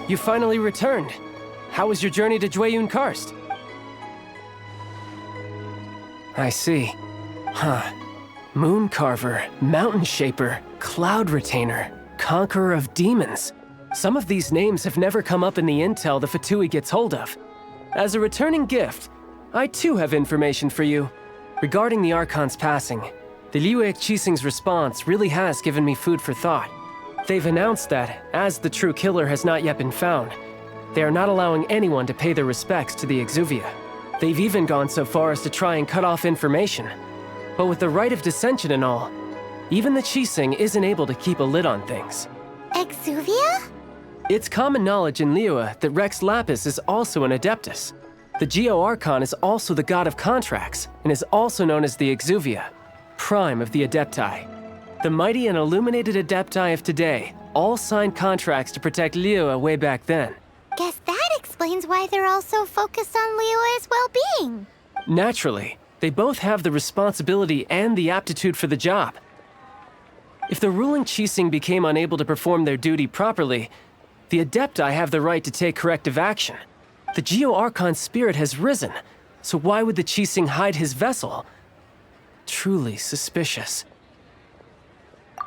You finally returned. How was your journey to Jueyun Karst? I see. Huh. Moon Carver, Mountain Shaper, Cloud Retainer, Conqueror of Demons. Some of these names have never come up in the intel the Fatui gets hold of. As a returning gift, I too have information for you. Regarding the Archon's passing, the Liyue Qixing's response really has given me food for thought. They've announced that, as the true killer has not yet been found, they are not allowing anyone to pay their respects to the Exuvia. They've even gone so far as to try and cut off information. But with the right of dissension and all, even the Qixing isn't able to keep a lid on things. Exuvia? It's common knowledge in Liyue that Rex Lapis is also an Adeptus. The Geo Archon is also the god of contracts, and is also known as the Exuvia, prime of the Adepti. The mighty and illuminated Adepti of today all signed contracts to protect Liyue way back then. Guess that explains why they're all so focused on Liyue's well-being. Naturally, they both have the responsibility and the aptitude for the job. If the ruling Qixing became unable to perform their duty properly, the Adepti have the right to take corrective action. The Geo Archon's spirit has risen, so why would the Qixing hide his vessel? Truly suspicious.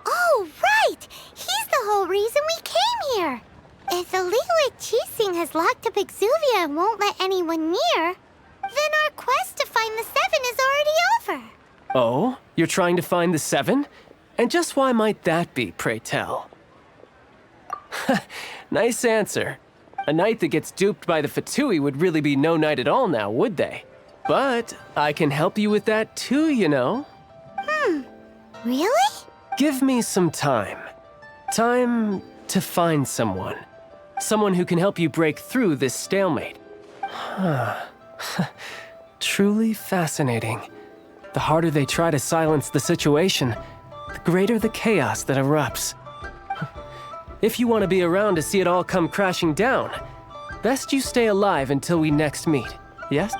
Oh, right! He's the whole reason we came here! If the Liyue Qixing has locked up Exuvia and won't let anyone near, then our quest to find the Seven is already over. Oh? You're trying to find the Seven? And just why might that be, pray tell? Nice answer. A knight that gets duped by the Fatui would really be no knight at all now, would they? But I can help you with that too, you know. Really? Give me some time. Time to find someone. Someone who can help you break through this stalemate. Truly fascinating. The harder they try to silence the situation, the greater the chaos that erupts. If you want to be around to see it all come crashing down, best you stay alive until we next meet, yes?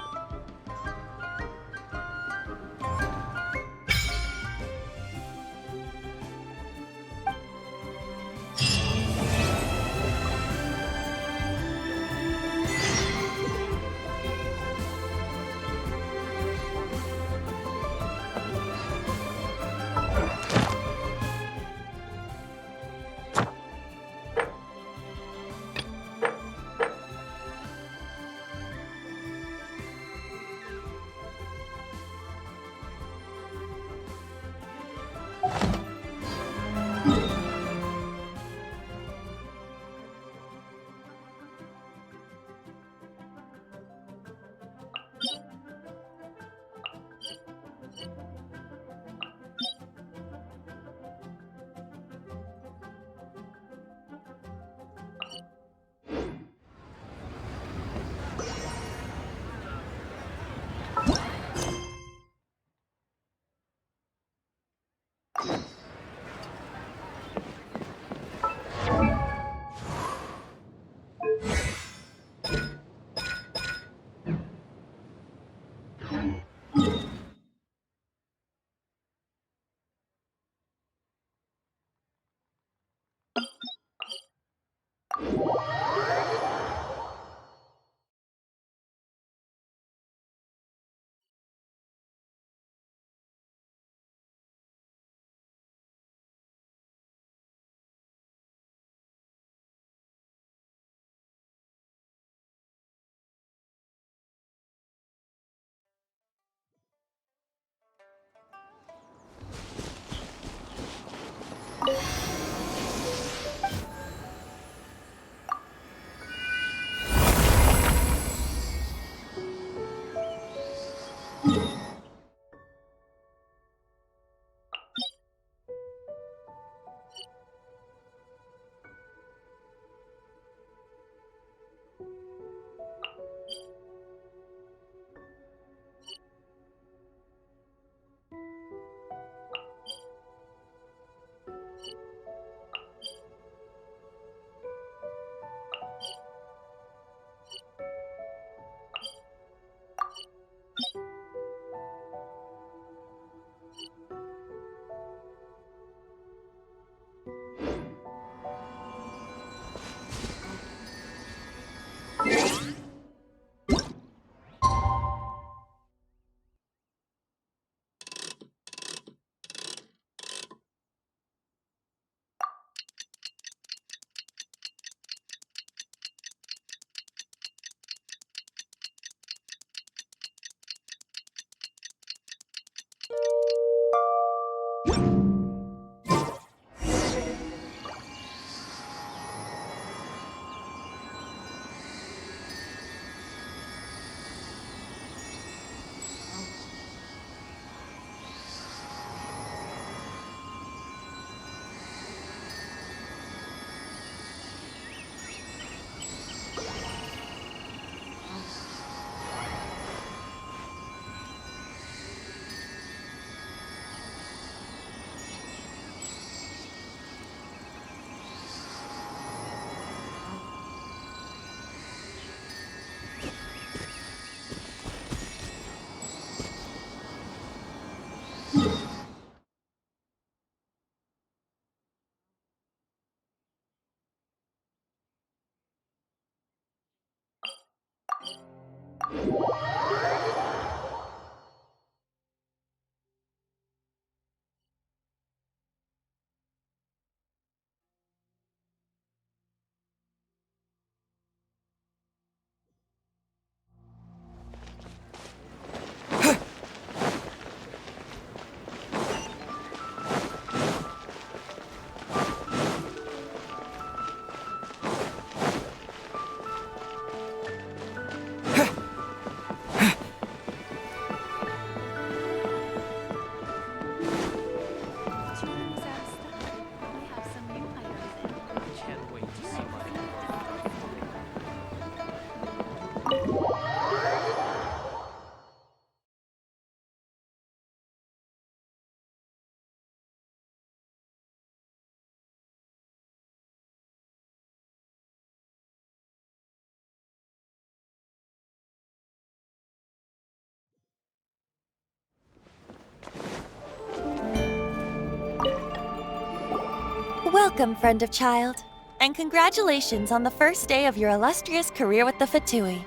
Welcome, friend of child, and congratulations on the first day of your illustrious career with the Fatui.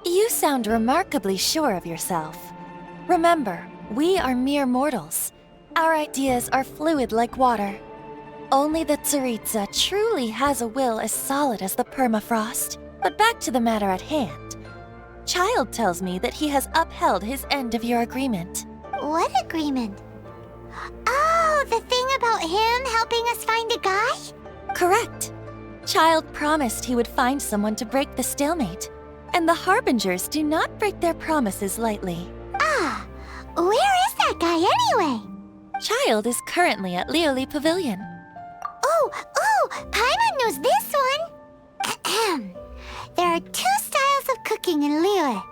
You sound remarkably sure of yourself. Remember, we are mere mortals. Our ideas are fluid like water. Only the Tsaritsa truly has a will as solid as the permafrost. But back to the matter at hand. Child tells me that he has upheld his end of your agreement. What agreement? Oh, the thing about him helping us find a guy? Correct. Child promised he would find someone to break the stalemate. And the Harbingers do not break their promises lightly. Ah, where is that guy anyway? Child is currently at Lioli Pavilion. Oh, Paimon knows this one. There are two styles of cooking in Liyue,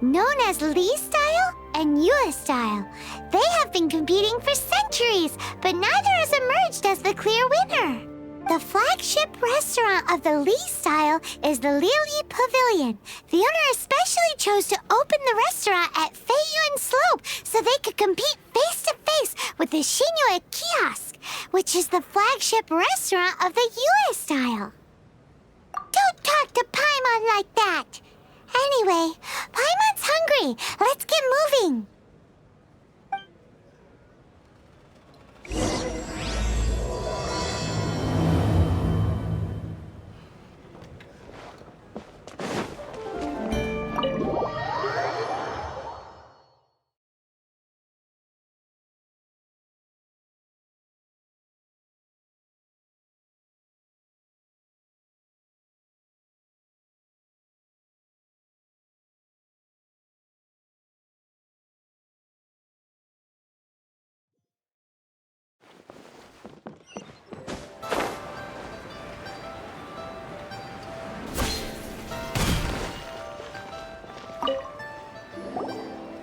known as Li style and Yue style. They have been competing for centuries, but neither has emerged as the clear winner. The flagship restaurant of the Li style is the Lioli Pavilion. The owner especially chose to open the restaurant at Feiyuan Slope so they could compete face-to-face with the Xinyue Kiosk, which is the flagship restaurant of the Yue style. Don't talk to Paimon like that! Anyway, Paimon's hungry. Let's get moving.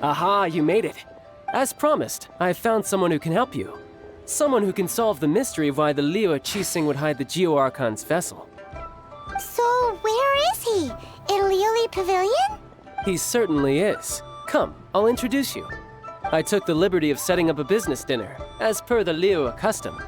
Aha, you made it. As promised, I've found someone who can help you. Someone who can solve the mystery of why the Liyue Qixing would hide the Geo-Archon's vessel. So, where is he? In Lioli Pavilion? He certainly is. Come, I'll introduce you. I took the liberty of setting up a business dinner, as per the Liyue custom.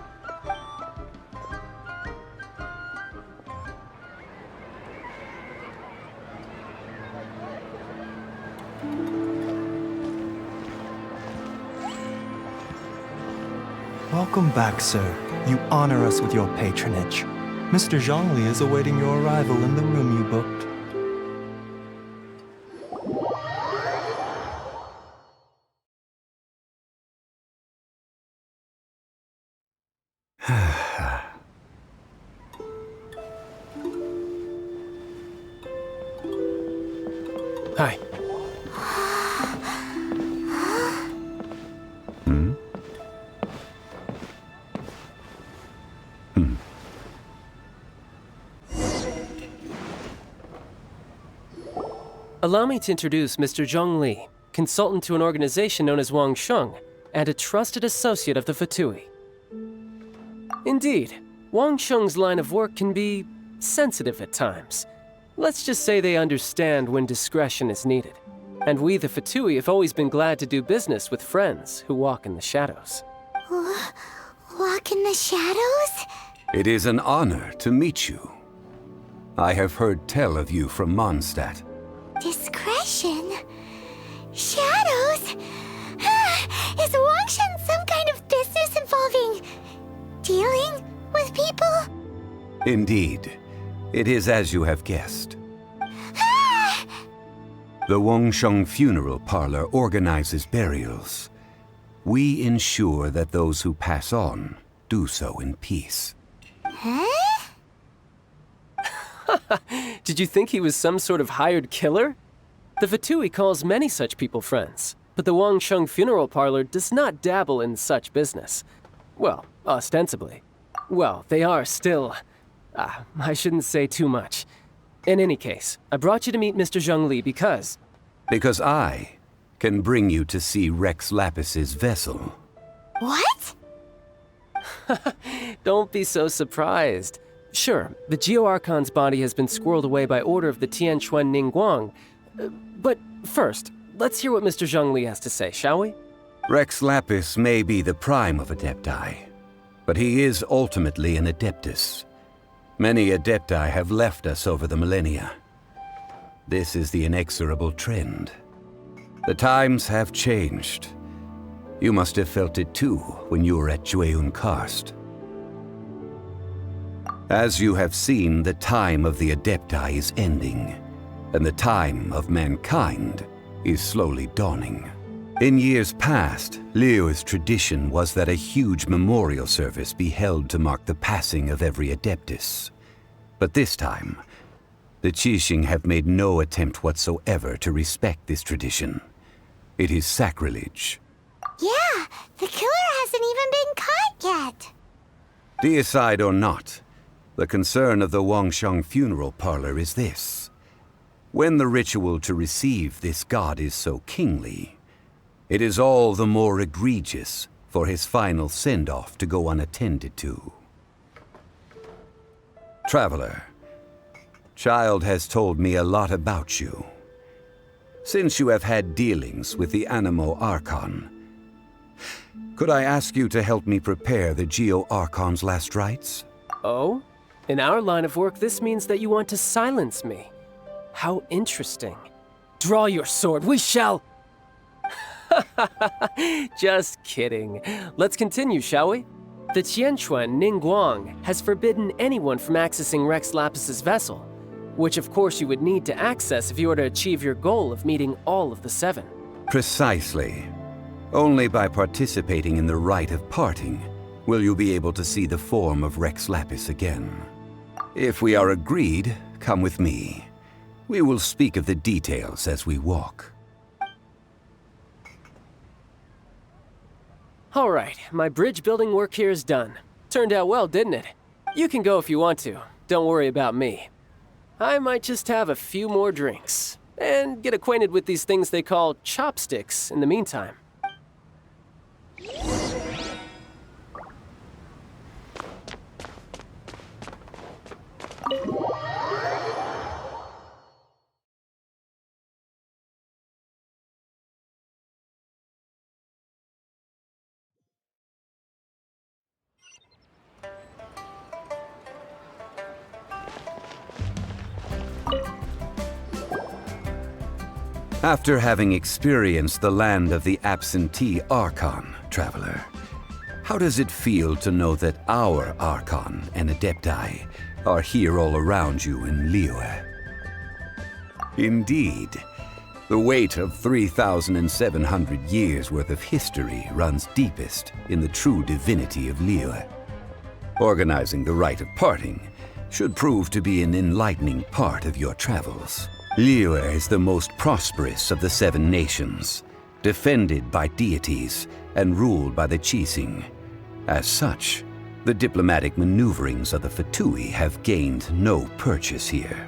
Welcome back, sir. You honor us with your patronage. Mr. Zhongli is awaiting your arrival in the room you booked. Hi. Allow me to introduce Mr. Zhongli, consultant to an organization known as Wang Sheng, and a trusted associate of the Fatui. Indeed, Wang Sheng's line of work can be sensitive at times. Let's just say they understand when discretion is needed. And we, the Fatui, have always been glad to do business with friends who walk in the shadows. Walk in the shadows? It is an honor to meet you. I have heard tell of you from Mondstadt. Discretion? Shadows? Is Wangshan some kind of business involving dealing with people? Indeed. It is as you have guessed. The Wangsheng Funeral Parlor organizes burials. We ensure that those who pass on do so in peace. Huh? Did you think he was some sort of hired killer? The Fatui calls many such people friends, but the Wangsheng Funeral Parlor does not dabble in such business. Well, ostensibly. Well, they are still... I shouldn't say too much. In any case, I brought you to meet Mr. Zhongli because... Because I can bring you to see Rex Lapis's vessel. What? Don't be so surprised. Sure, the Geo-Archon's body has been squirreled away by order of the Tianquan Ningguang. But first, let's hear what Mr. Zhongli has to say, shall we? Rex Lapis may be the prime of Adepti, but he is ultimately an Adeptus. Many Adepti have left us over the millennia. This is the inexorable trend. The times have changed. You must have felt it too when you were at Jueyun Karst. As you have seen, the time of the Adepti is ending, and the time of mankind is slowly dawning. In years past, Liyue's tradition was that a huge memorial service be held to mark the passing of every Adeptus. But this time, the Qiqi have made no attempt whatsoever to respect this tradition. It is sacrilege. Yeah, the killer hasn't even been caught yet. Deicide or not, the concern of the Wangsheng Funeral Parlor is this. When the ritual to receive this god is so kingly, it is all the more egregious for his final send-off to go unattended to. Traveler, Child has told me a lot about you. Since you have had dealings with the Animo Archon, could I ask you to help me prepare the Geo-Archon's last rites? Oh? In our line of work, this means that you want to silence me. How interesting. Draw your sword, we shall... Just kidding. Let's continue, shall we? The Tianquan Ningguang has forbidden anyone from accessing Rex Lapis's vessel, which of course you would need to access if you were to achieve your goal of meeting all of the seven. Precisely. Only by participating in the rite of parting will you be able to see the form of Rex Lapis again. If we are agreed, come with me. We will speak of the details as we walk. All right, my bridge building work here is done. Turned out well, didn't it? You can go if you want to. Don't worry about me. I might just have a few more drinks and get acquainted with these things they call chopsticks in the meantime. After having experienced the land of the absentee Archon, Traveler, how does it feel to know that our Archon and Adepti are here all around you in Liyue? Indeed, the weight of 3,700 years' worth of history runs deepest in the true divinity of Liyue. Organizing the rite of parting should prove to be an enlightening part of your travels. Liyue is the most prosperous of the seven nations, defended by deities and ruled by the Qiqi. As such, the diplomatic maneuverings of the Fatui have gained no purchase here.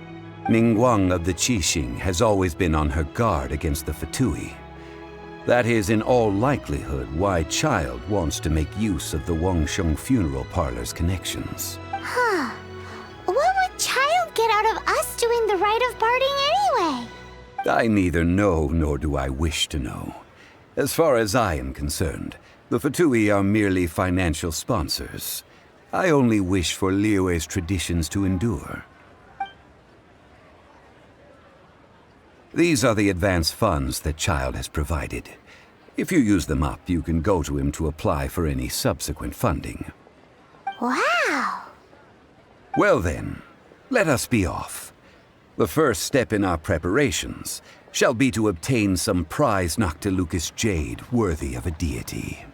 Ningguang of the Qiqi has always been on her guard against the Fatui. That is in all likelihood why Child wants to make use of the Wangsheng Funeral Parlor's connections. Huh. What would Child get out of us doing the rite of parting anyway? I neither know nor do I wish to know. As far as I am concerned, the Fatui are merely financial sponsors. I only wish for Liyue's traditions to endure. These are the advance funds that Child has provided. If you use them up, you can go to him to apply for any subsequent funding. Wow! Well then, let us be off. The first step in our preparations shall be to obtain some prize Noctilucous jade worthy of a deity.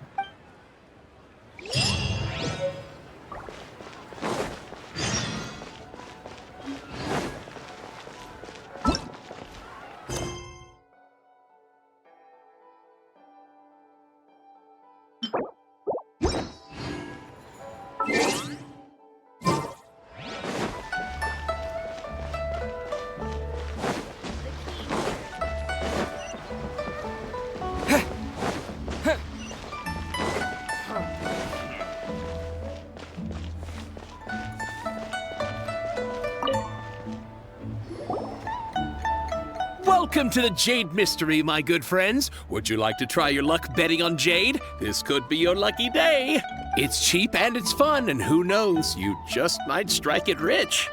Welcome to the Jade Mystery, my good friends. Would you like to try your luck betting on Jade? This could be your lucky day. It's cheap and it's fun, and who knows, you just might strike it rich.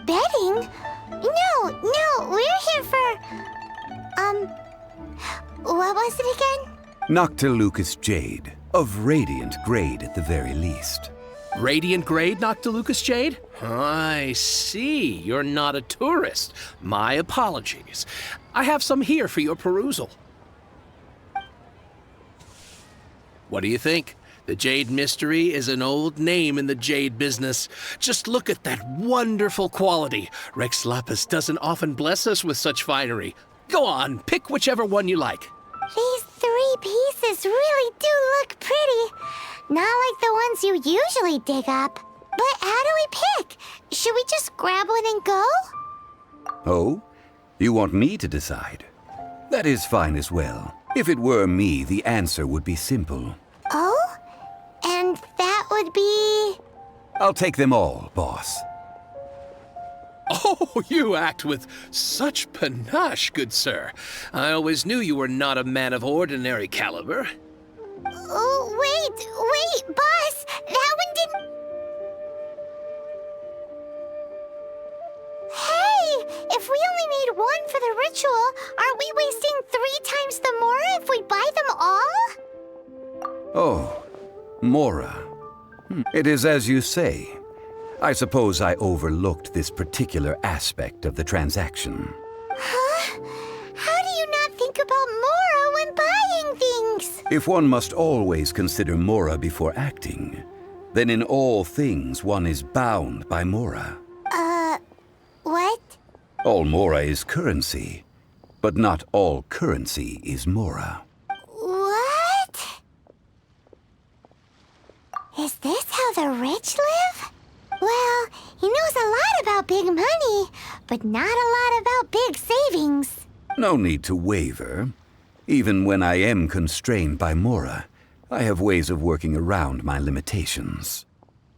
Betting? No, we're here for... what was it again? Noctilucous jade, of radiant grade at the very least. Radiant grade Noctilucous jade? I see. You're not a tourist. My apologies. I have some here for your perusal. What do you think? The Jade Mystery is an old name in the jade business. Just look at that wonderful quality. Rex Lapis doesn't often bless us with such finery. Go on, pick whichever one you like. These 3 pieces really do look pretty. Not like the ones you usually dig up. But how do we pick? Should we just grab one and go? Oh? You want me to decide? That is fine as well. If it were me, the answer would be simple. Oh? And that would be... I'll take them all, boss. Oh, you act with such panache, good sir. I always knew you were not a man of ordinary caliber. Oh, wait, boss! That one didn't... Hey! If we only need one for the ritual, aren't we wasting 3 times the Mora if we buy them all? Oh, Mora. It is as you say. I suppose I overlooked this particular aspect of the transaction. Huh? How do you not think about Mora when buying things? If one must always consider Mora before acting, then in all things one is bound by Mora. What? All Mora is currency, but not all currency is Mora. What? Is this how the rich live? Well, he knows a lot about big money, but not a lot about big savings. No need to waver. Even when I am constrained by Mora, I have ways of working around my limitations.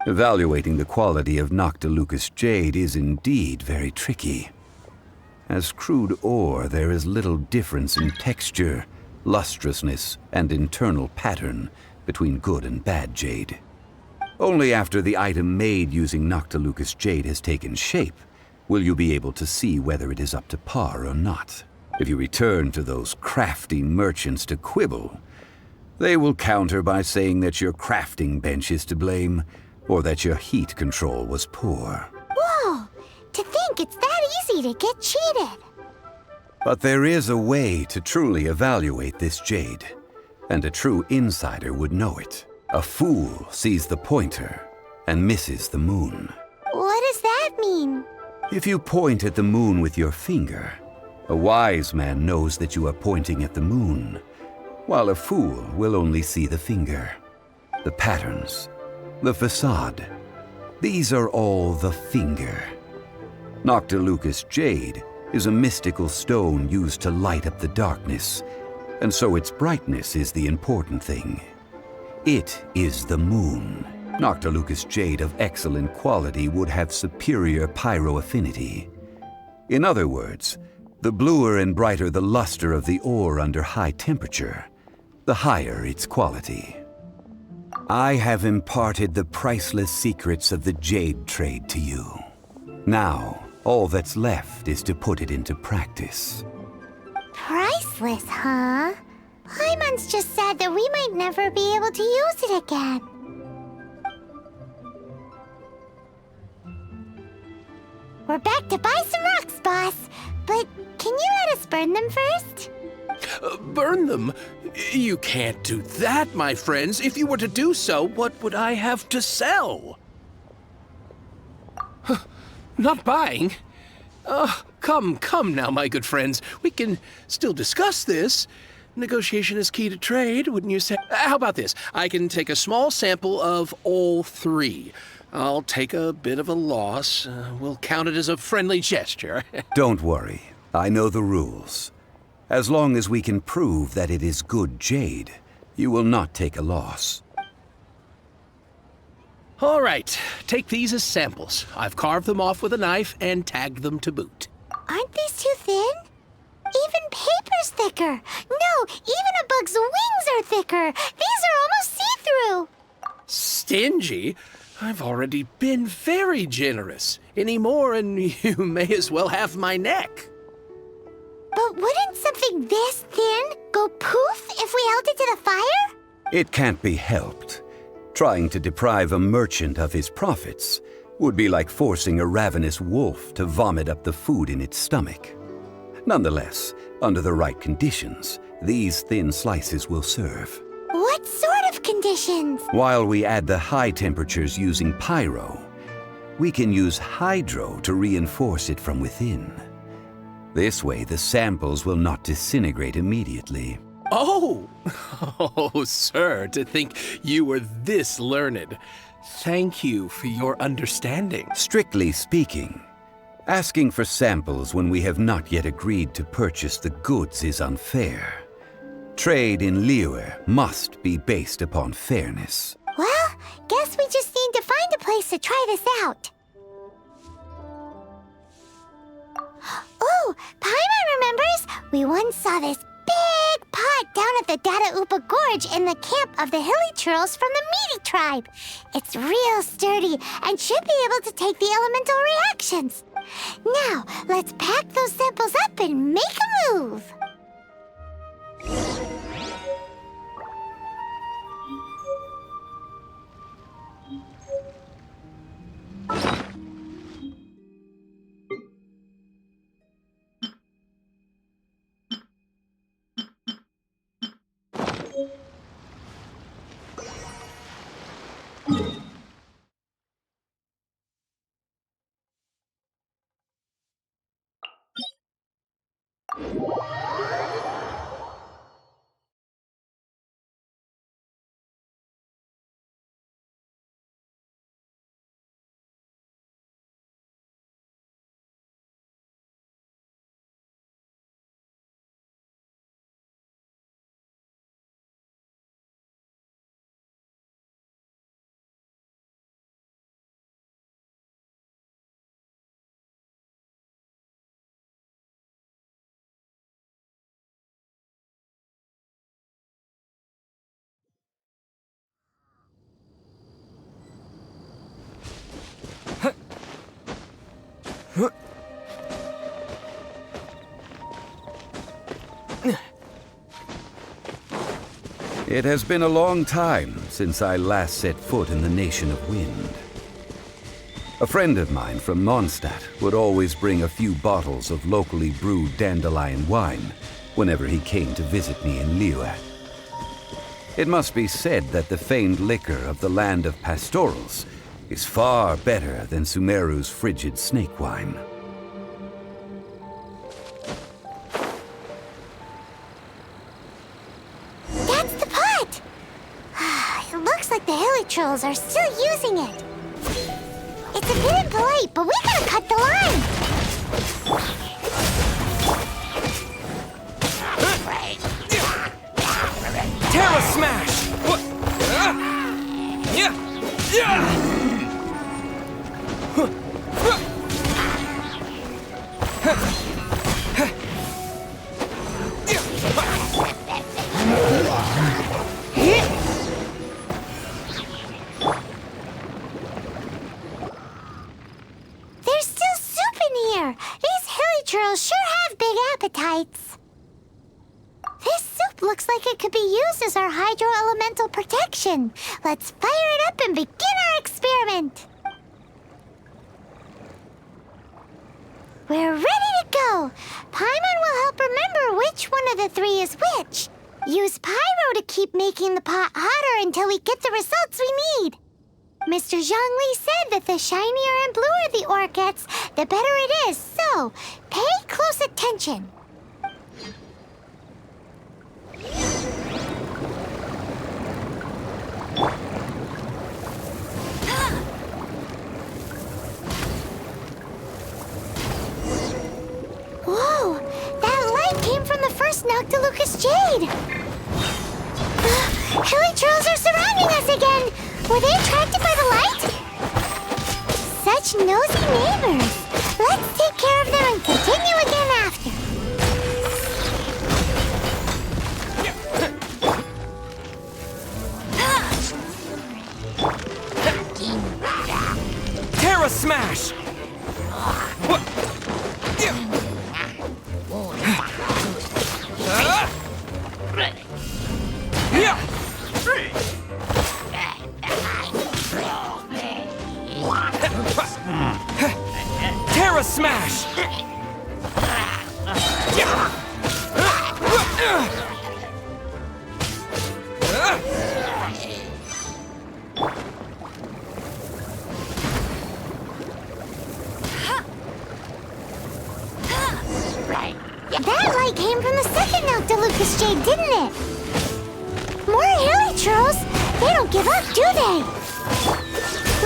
Evaluating the quality of Noctilucous jade is indeed very tricky. As crude ore, there is little difference in texture, lustrousness, and internal pattern between good and bad jade. Only after the item made using Noctilucous jade has taken shape will you be able to see whether it is up to par or not. If you return to those crafty merchants to quibble, they will counter by saying that your crafting bench is to blame, or that your heat control was poor. Whoa! To think it's that easy to get cheated. But there is a way to truly evaluate this jade, and a true insider would know it. A fool sees the pointer and misses the moon. What does that mean? If you point at the moon with your finger, a wise man knows that you are pointing at the moon, while a fool will only see the finger. The patterns, the facade, these are all the finger. Noctilucous jade is a mystical stone used to light up the darkness, and so its brightness is the important thing. It is the moon. Noctilucous jade of excellent quality would have superior pyroaffinity. In other words, the bluer and brighter the luster of the ore under high temperature, the higher its quality. I have imparted the priceless secrets of the jade trade to you. Now, all that's left is to put it into practice. Priceless, huh? Paimon's just sad that we might never be able to use it again. We're back to buy some rocks, boss. But can you let us burn them first? Burn them? You can't do that, my friends. If you were to do so, what would I have to sell? Not buying? Come now, my good friends. We can still discuss this. Negotiation is key to trade, wouldn't you say? How about this? I can take a small sample of all three. I'll take a bit of a loss. We'll count it as a friendly gesture. Don't worry. I know the rules. As long as we can prove that it is good jade, you will not take a loss. All right, take these as samples. I've carved them off with a knife and tagged them to boot. Aren't these too thin? Even paper's thicker. No, even a bug's wings are thicker. These are almost see-through. Stingy? I've already been very generous. Any more and you may as well have my neck. But wouldn't something this thin go poof if we held it to the fire? It can't be helped. Trying to deprive a merchant of his profits would be like forcing a ravenous wolf to vomit up the food in its stomach. Nonetheless, under the right conditions, these thin slices will serve. What sort of conditions? While we add the high temperatures using pyro, we can use hydro to reinforce it from within. This way, the samples will not disintegrate immediately. Oh! Oh, sir, to think you were this learned. Thank you for your understanding. Strictly speaking, asking for samples when we have not yet agreed to purchase the goods is unfair. Trade in Liyue must be based upon fairness. Well, guess we just need to find a place to try this out. Oh, Paimon remembers! We once saw this big pot down at the Dada Upa Gorge in the camp of the Hilly Churls from the Meaty tribe. It's real sturdy and should be able to take the elemental reactions. Now, let's pack those samples up and make a move. It has been a long time since I last set foot in the Nation of Wind. A friend of mine from Mondstadt would always bring a few bottles of locally brewed dandelion wine whenever he came to visit me in Liyue. It must be said that the famed liquor of the land of pastorals is far better than Sumeru's frigid snake wine. That's the pot! It looks like the Hilly Trolls are still using it. It's a bit impolite, but we gotta cut the line! Terra Smash! What? There's still soup in here! These Hilly Trolls sure have big appetites. Looks like it could be used as our hydro-elemental protection. Let's fire it up and begin our experiment. We're ready to go. Paimon will help remember which one of the three is which. Use Pyro to keep making the pot hotter until we get the results we need. Mr. Zhongli said that the shinier and bluer the ore gets, the better it is, so pay close attention. Whoa! That light came from the first Noctilucous Jade! Hilichurls are surrounding us again! Were they attracted by the light? Such nosy neighbors! Let's take care of them and continue again after. Terra Smash! What? Terra Smash! That light came from the second Noctilucous Jade, didn't it? More Hilichurls? They don't give up, do they?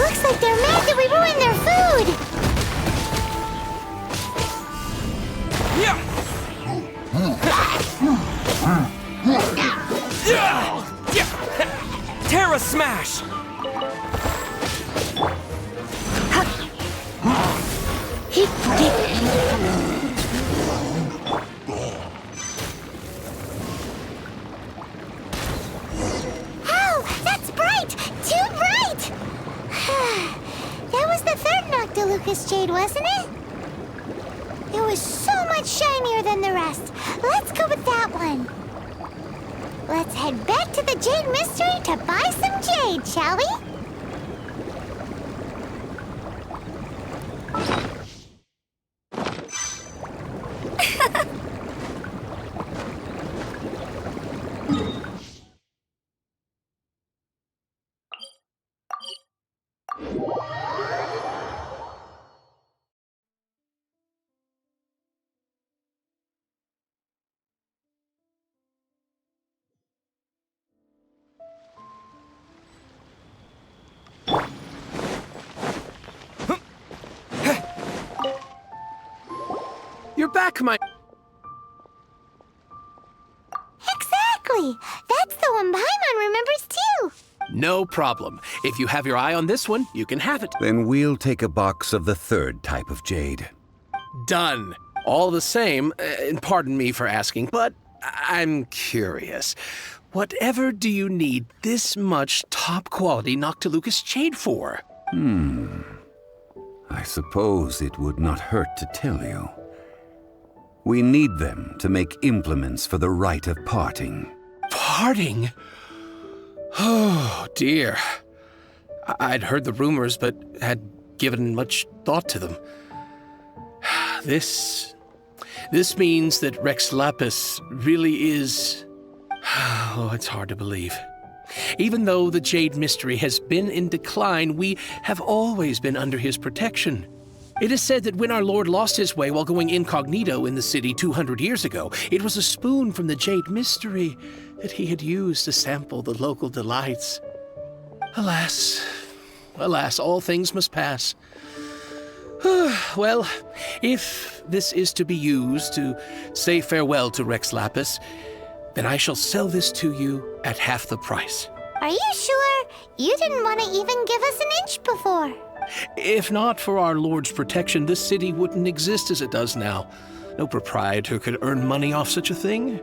Looks like they're mad that we ruined their food. Terra Smash! Oh, that's bright! Too bright! That was the third Noctilucous Jade, wasn't it? It was so much shinier than the rest. Let's go with that one. Let's head back to the Jade Mystery to buy some jade, shall we? You're back, my... Exactly! That's the one Paimon remembers too! No problem. If you have your eye on this one, you can have it. Then we'll take a box of the third type of jade. Done. All the same, and pardon me for asking, but I'm curious. Whatever do you need this much top-quality Noctilucous Jade for? I suppose it would not hurt to tell you. We need them to make implements for the rite of parting. Parting? Oh, dear. I'd heard the rumors, but had given much thought to them. This means that Rex Lapis really is... Oh, it's hard to believe. Even though the Jade Mystery has been in decline, we have always been under his protection. It is said that when our Lord lost his way while going incognito in the city 200 years ago, it was a spoon from the Jade Mystery that he had used to sample the local delights. Alas, alas, all things must pass. Well, if this is to be used to say farewell to Rex Lapis, then I shall sell this to you at half the price. Are you sure? You didn't want to even give us an inch before. If not for our Lord's protection, this city wouldn't exist as it does now. No proprietor could earn money off such a thing.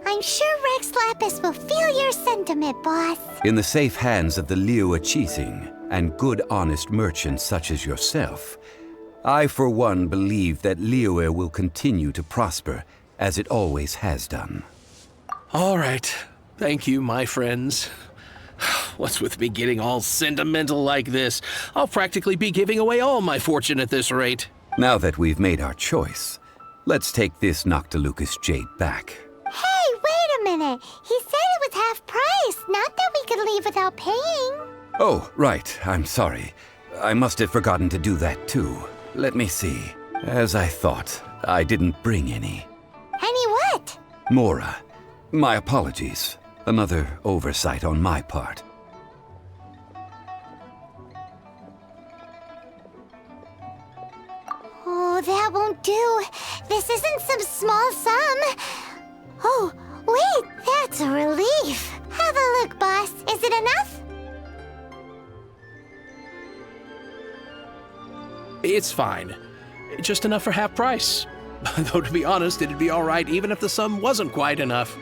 I'm sure Rex Lapis will feel your sentiment, boss. In the safe hands of the Qiqi and good honest merchants such as yourself, I for one believe that Liyue will continue to prosper as it always has done. All right. Thank you, my friends. What's with me getting all sentimental like this? I'll practically be giving away all my fortune at this rate. Now that we've made our choice, let's take this Noctilucous jade back. Hey, wait a minute. He said it was half price, not that we could leave without paying. Oh, right. I'm sorry. I must have forgotten to do that too. Let me see. As I thought, I didn't bring any. Any what? Mora. My apologies. Another oversight on my part. Oh, that won't do. This isn't some small sum. Oh, wait, that's a relief. Have a look, boss. Is it enough? It's fine. Just enough for half price. Though to be honest, it'd be all right even if the sum wasn't quite enough.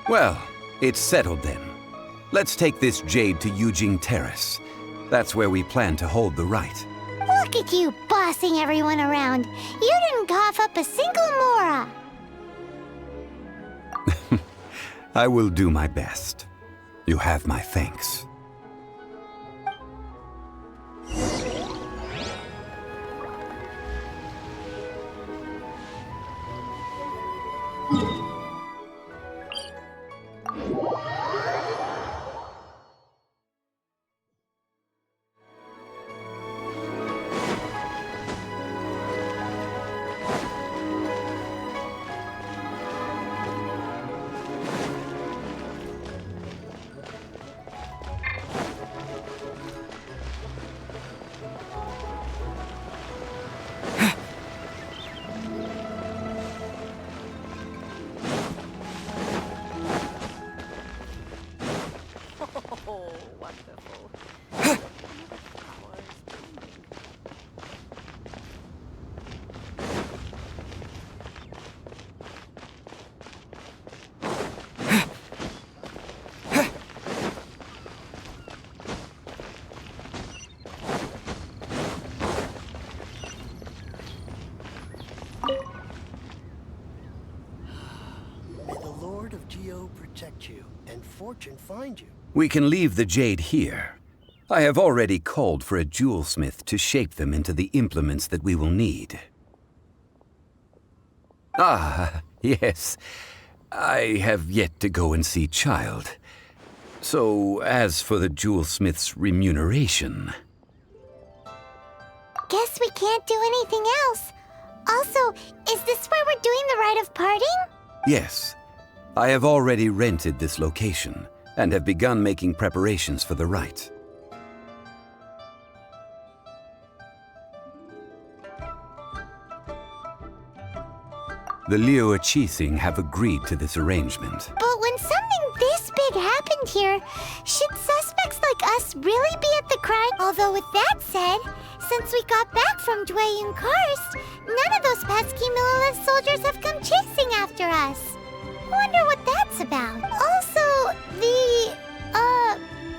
Well, it's settled then. Let's take this jade to Yujing Terrace. That's where we plan to hold the rite. Look at you bossing everyone around. You didn't cough up a single mora. I will do my best. You have my thanks. Protect you, and fortune find you. We can leave the jade here. I have already called for a jewelsmith to shape them into the implements that we will need. Ah, yes. I have yet to go and see Child. So, as for the jewelsmith's remuneration... Guess we can't do anything else. Also, is this where we're doing the rite of parting? Yes. I have already rented this location, and have begun making preparations for the rite. The Liu Qixing have agreed to this arrangement. But when something this big happened here, should suspects like us really be at the crime? Although with that said, since we got back from Dwayun Karst, none of those pesky Millilith soldiers have come chasing after us. Wonder what that's about. Also, the,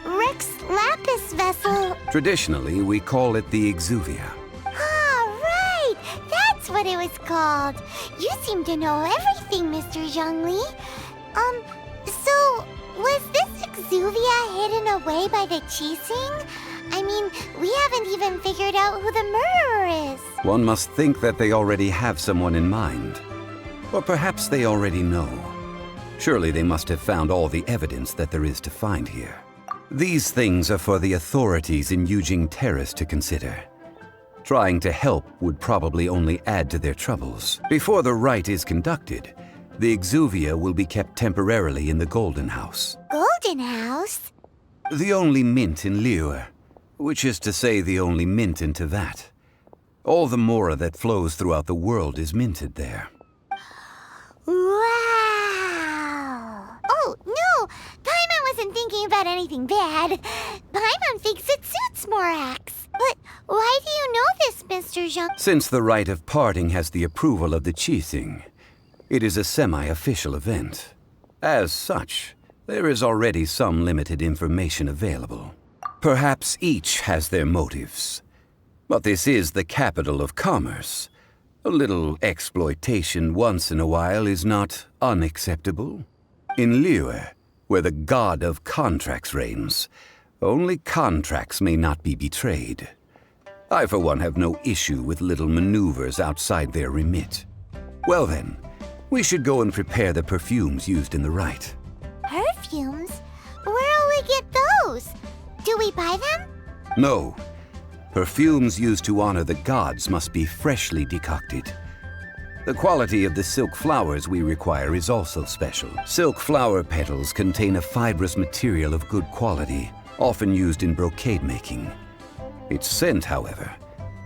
Rex Lapis vessel. Traditionally, we call it the Exuvia. Ah, right! That's what it was called. You seem to know everything, Mr. Zhongli. So, was this Exuvia hidden away by the Qixing? I mean, we haven't even figured out who the murderer is. One must think that they already have someone in mind. Or perhaps they already know. Surely they must have found all the evidence that there is to find here. These things are for the authorities in Yujing Terrace to consider. Trying to help would probably only add to their troubles. Before the rite is conducted, the Exuvia will be kept temporarily in the Golden House. Golden House? The only mint in Liyue, which is to say the only mint in Tevat. All the mora that flows throughout the world is minted there. Wow! Oh, no! Paimon wasn't thinking about anything bad. Paimon thinks it suits Morax. But why do you know this, Mr. Zhang? Since the rite of parting has the approval of the Qixing, it is a semi-official event. As such, there is already some limited information available. Perhaps each has their motives. But this is the capital of commerce. A little exploitation once in a while is not unacceptable. In Liyue, where the god of contracts reigns, only contracts may not be betrayed. I, for one, have no issue with little maneuvers outside their remit. Well then, we should go and prepare the perfumes used in the rite. Perfumes? Where'll we get those? Do we buy them? No. Perfumes used to honor the gods must be freshly decocted. The quality of the silk flowers we require is also special. Silk flower petals contain a fibrous material of good quality, often used in brocade making. Its scent, however,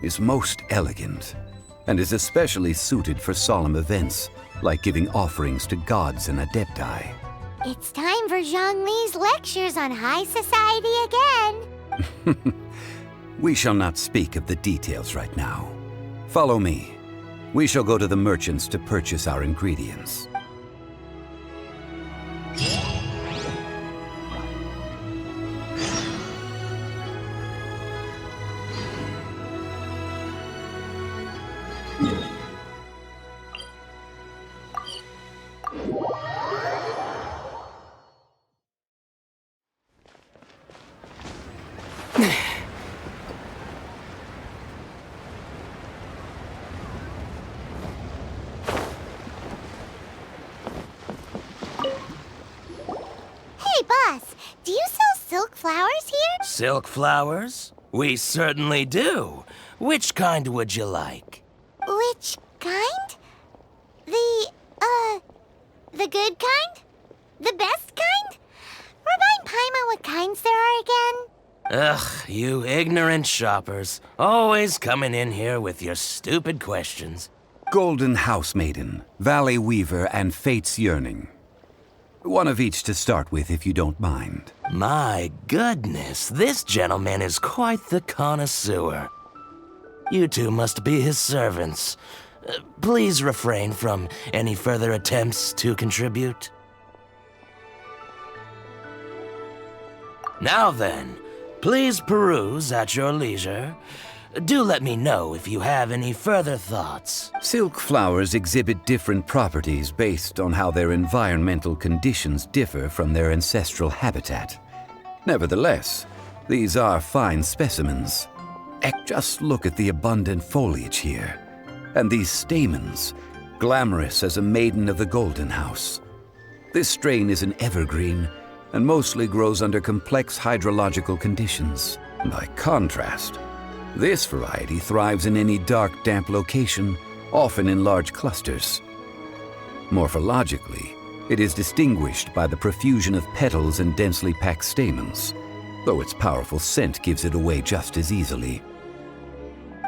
is most elegant, and is especially suited for solemn events, like giving offerings to gods and adepti. It's time for Zhongli's lectures on high society again. We shall not speak of the details right now. Follow me. We shall go to the merchants to purchase our ingredients. Boss, do you sell silk flowers here? Silk flowers? We certainly do. Which kind would you like? Which kind? The good kind? The best kind? Remind Paimon what kinds there are again? Ugh, you ignorant shoppers. Always coming in here with your stupid questions. Golden Housemaiden, Valley Weaver, and Fate's Yearning. One of each to start with, if you don't mind. My goodness, this gentleman is quite the connoisseur. You two must be his servants. Please refrain from any further attempts to contribute. Now then, please peruse at your leisure. Do let me know if you have any further thoughts. Silk flowers exhibit different properties based on how their environmental conditions differ from their ancestral habitat. Nevertheless, these are fine specimens. Just look at the abundant foliage here, and these stamens, glamorous as a maiden of the Golden House. This strain is an evergreen, and mostly grows under complex hydrological conditions. By contrast, this variety thrives in any dark, damp location, often in large clusters. Morphologically, it is distinguished by the profusion of petals and densely packed stamens, though its powerful scent gives it away just as easily.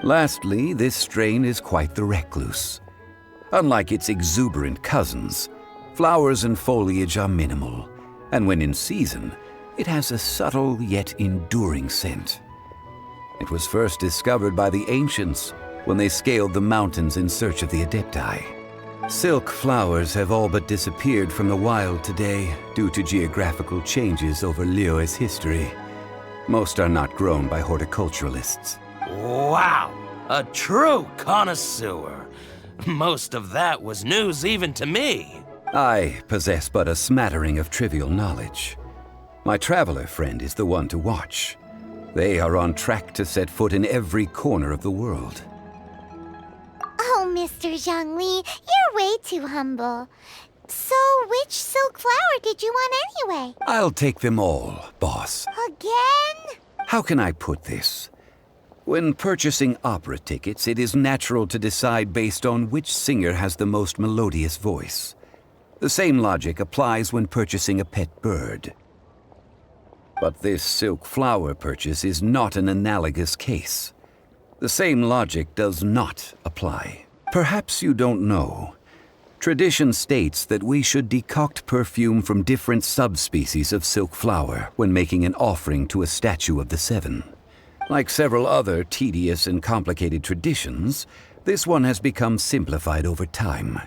Lastly, this strain is quite the recluse. Unlike its exuberant cousins, flowers and foliage are minimal, and when in season, it has a subtle yet enduring scent. It was first discovered by the ancients when they scaled the mountains in search of the adepti. Silk flowers have all but disappeared from the wild today due to geographical changes over Liyue's history. Most are not grown by horticulturalists. Wow! A true connoisseur! Most of that was news even to me. I possess but a smattering of trivial knowledge. My traveler friend is the one to watch. They are on track to set foot in every corner of the world. Oh, Mr. Zhongli, you're way too humble. So, which silk flower did you want anyway? I'll take them all, boss. Again? How can I put this? When purchasing opera tickets, it is natural to decide based on which singer has the most melodious voice. The same logic applies when purchasing a pet bird. But this silk flower purchase is not an analogous case. The same logic does not apply. Perhaps you don't know. Tradition states that we should decoct perfume from different subspecies of silk flower when making an offering to a statue of the Seven. Like several other tedious and complicated traditions, this one has become simplified over time.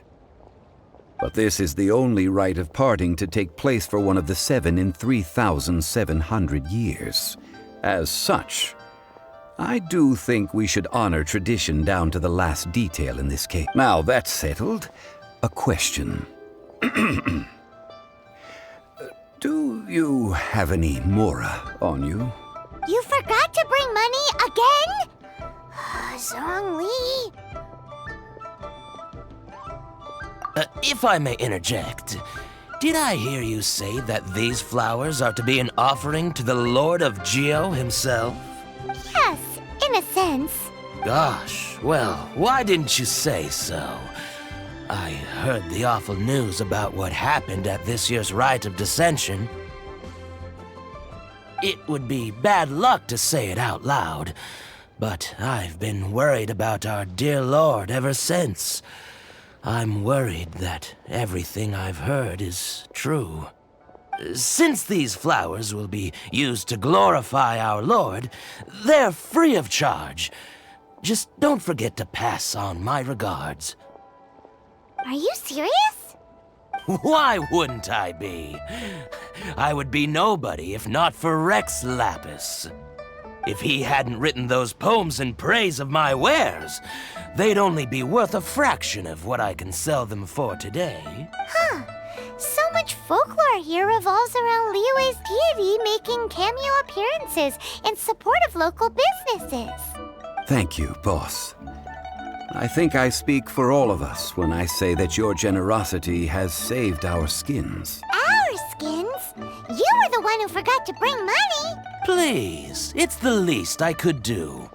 But this is the only rite of parting to take place for one of the Seven in 3,700 years. As such, I do think we should honor tradition down to the last detail in this case. Now that's settled, a question. Do you have any mora on you? You forgot to bring money again? Zhongli. If I may interject, did I hear you say that these flowers are to be an offering to the Lord of Geo himself? Yes, in a sense. Gosh, well, why didn't you say so? I heard the awful news about what happened at this year's Rite of Dissension. It would be bad luck to say it out loud, but I've been worried about our dear Lord ever since. I'm worried that everything I've heard is true. Since these flowers will be used to glorify our Lord, they're free of charge. Just don't forget to pass on my regards. Are you serious? Why wouldn't I be? I would be nobody if not for Rex Lapis. If he hadn't written those poems in praise of my wares, they'd only be worth a fraction of what I can sell them for today. Huh. So much folklore here revolves around Liyue's deity making cameo appearances in support of local businesses. Thank you, boss. I think I speak for all of us when I say that your generosity has saved our skins. Our skins? You were the one who forgot to bring money. Please, it's the least I could do.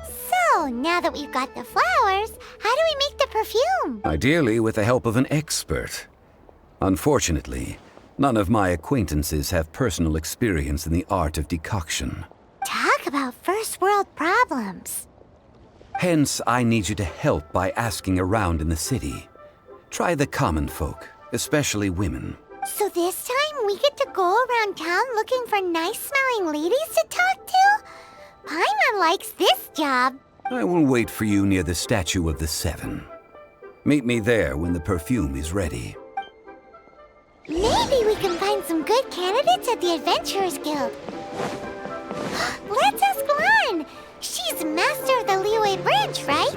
So, now that we've got the flowers, how do we make the perfume? Ideally with the help of an expert. Unfortunately, none of my acquaintances have personal experience in the art of decoction. Talk about first world problems. Hence, I need you to help by asking around in the city. Try the common folk, especially women. So this time we get to go around town looking for nice-smelling ladies to talk to? Paimon likes this job. I will wait for you near the statue of the Seven. Meet me there when the perfume is ready. Maybe we can find some good candidates at the Adventurers Guild. Let's ask Lan. She's master of the Liyue Bridge, right?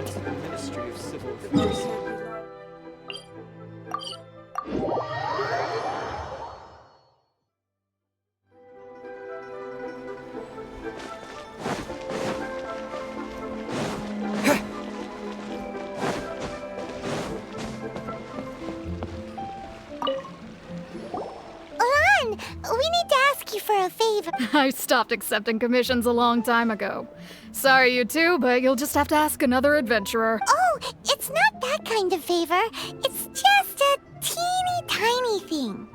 Lan, we need to ask you for a favor. I stopped accepting commissions a long time ago. Sorry, you two, but you'll just have to ask another adventurer. Oh, it's not that kind of favor. It's just a teeny tiny thing.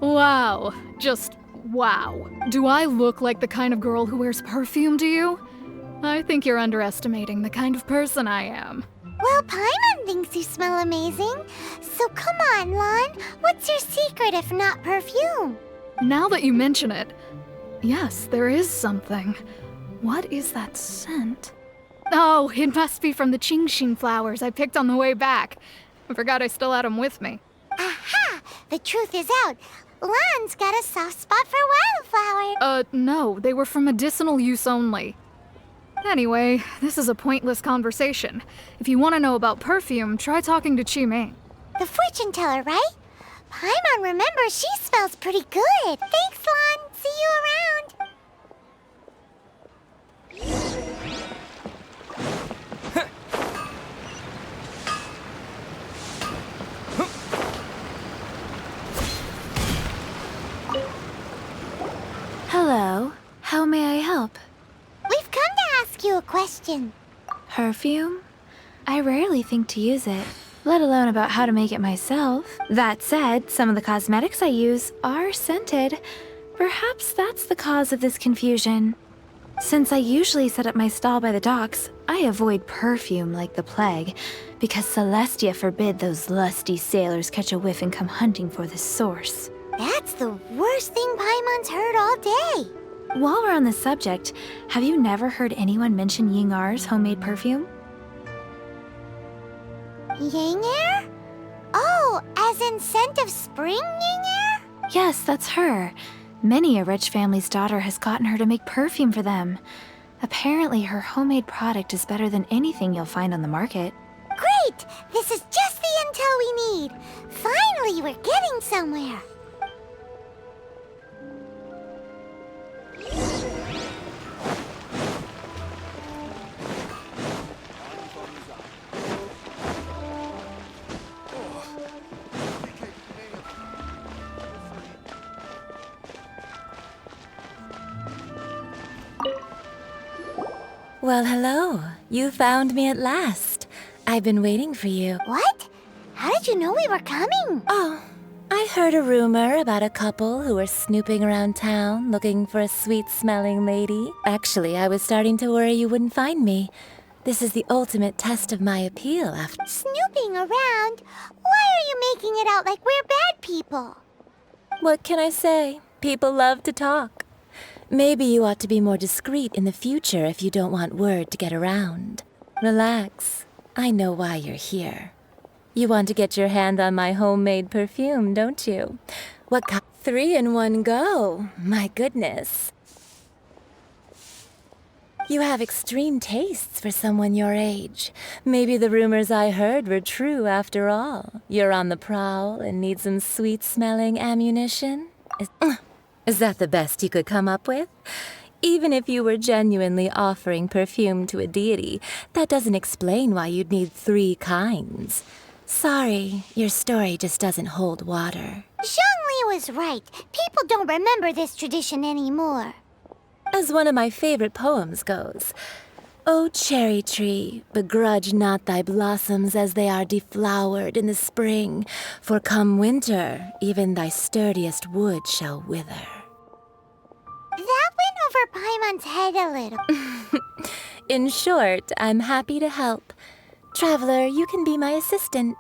Wow. Just wow. Do I look like the kind of girl who wears perfume to you? I think you're underestimating the kind of person I am. Well, Paimon thinks you smell amazing. So come on, Lan. What's your secret if not perfume? Now that you mention it, yes, there is something. What is that scent? Oh, it must be from the Qingxin flowers I picked on the way back. I forgot I still had them with me. Aha! The truth is out. Lan's got a soft spot for wildflower. No, they were for medicinal use only. Anyway, this is a pointless conversation. If you want to know about perfume, try talking to Qiming. The fortune teller, right? Paimon remembers she smells pretty good. Thanks, Lan. See you around. Hello. How may I help? We've come to ask you a question. Perfume? I rarely think to use it, let alone about how to make it myself. That said, some of the cosmetics I use are scented. Perhaps that's the cause of this confusion. Since I usually set up my stall by the docks, I avoid perfume like the plague, because Celestia forbid those lusty sailors catch a whiff and come hunting for the source. That's the worst thing Paimon's heard all day. While we're on the subject, have you never heard anyone mention Yingar's homemade perfume? Yingar? Oh, as in scent of spring, Yingar? Yes, that's her. Many a rich family's daughter has gotten her to make perfume for them. Apparently, her homemade product is better than anything you'll find on the market. Great! This is just the intel we need. Finally, we're getting somewhere. Well, hello. You found me at last. I've been waiting for you. What? How did you know we were coming? Oh, I heard a rumor about a couple who were snooping around town looking for a sweet-smelling lady. Actually, I was starting to worry you wouldn't find me. This is the ultimate test of my appeal after... Snooping around? Why are you making it out like we're bad people? What can I say? People love to talk. Maybe you ought to be more discreet in the future if you don't want word to get around. Relax. I know why you're here. You want to get your hand on my homemade perfume, don't you? What kind? 3 in one go. My goodness. You have extreme tastes for someone your age. Maybe the rumors I heard were true after all. You're on the prowl and need some sweet-smelling ammunition? Is that the best you could come up with? Even if you were genuinely offering perfume to a deity, that doesn't explain why you'd need 3 kinds. Sorry, your story just doesn't hold water. Zhongli was right. People don't remember this tradition anymore. As one of my favorite poems goes, "O cherry tree, begrudge not thy blossoms as they are deflowered in the spring, for come winter, even thy sturdiest wood shall wither." That went over Paimon's head a little. In short, I'm happy to help. Traveler, you can be my assistant,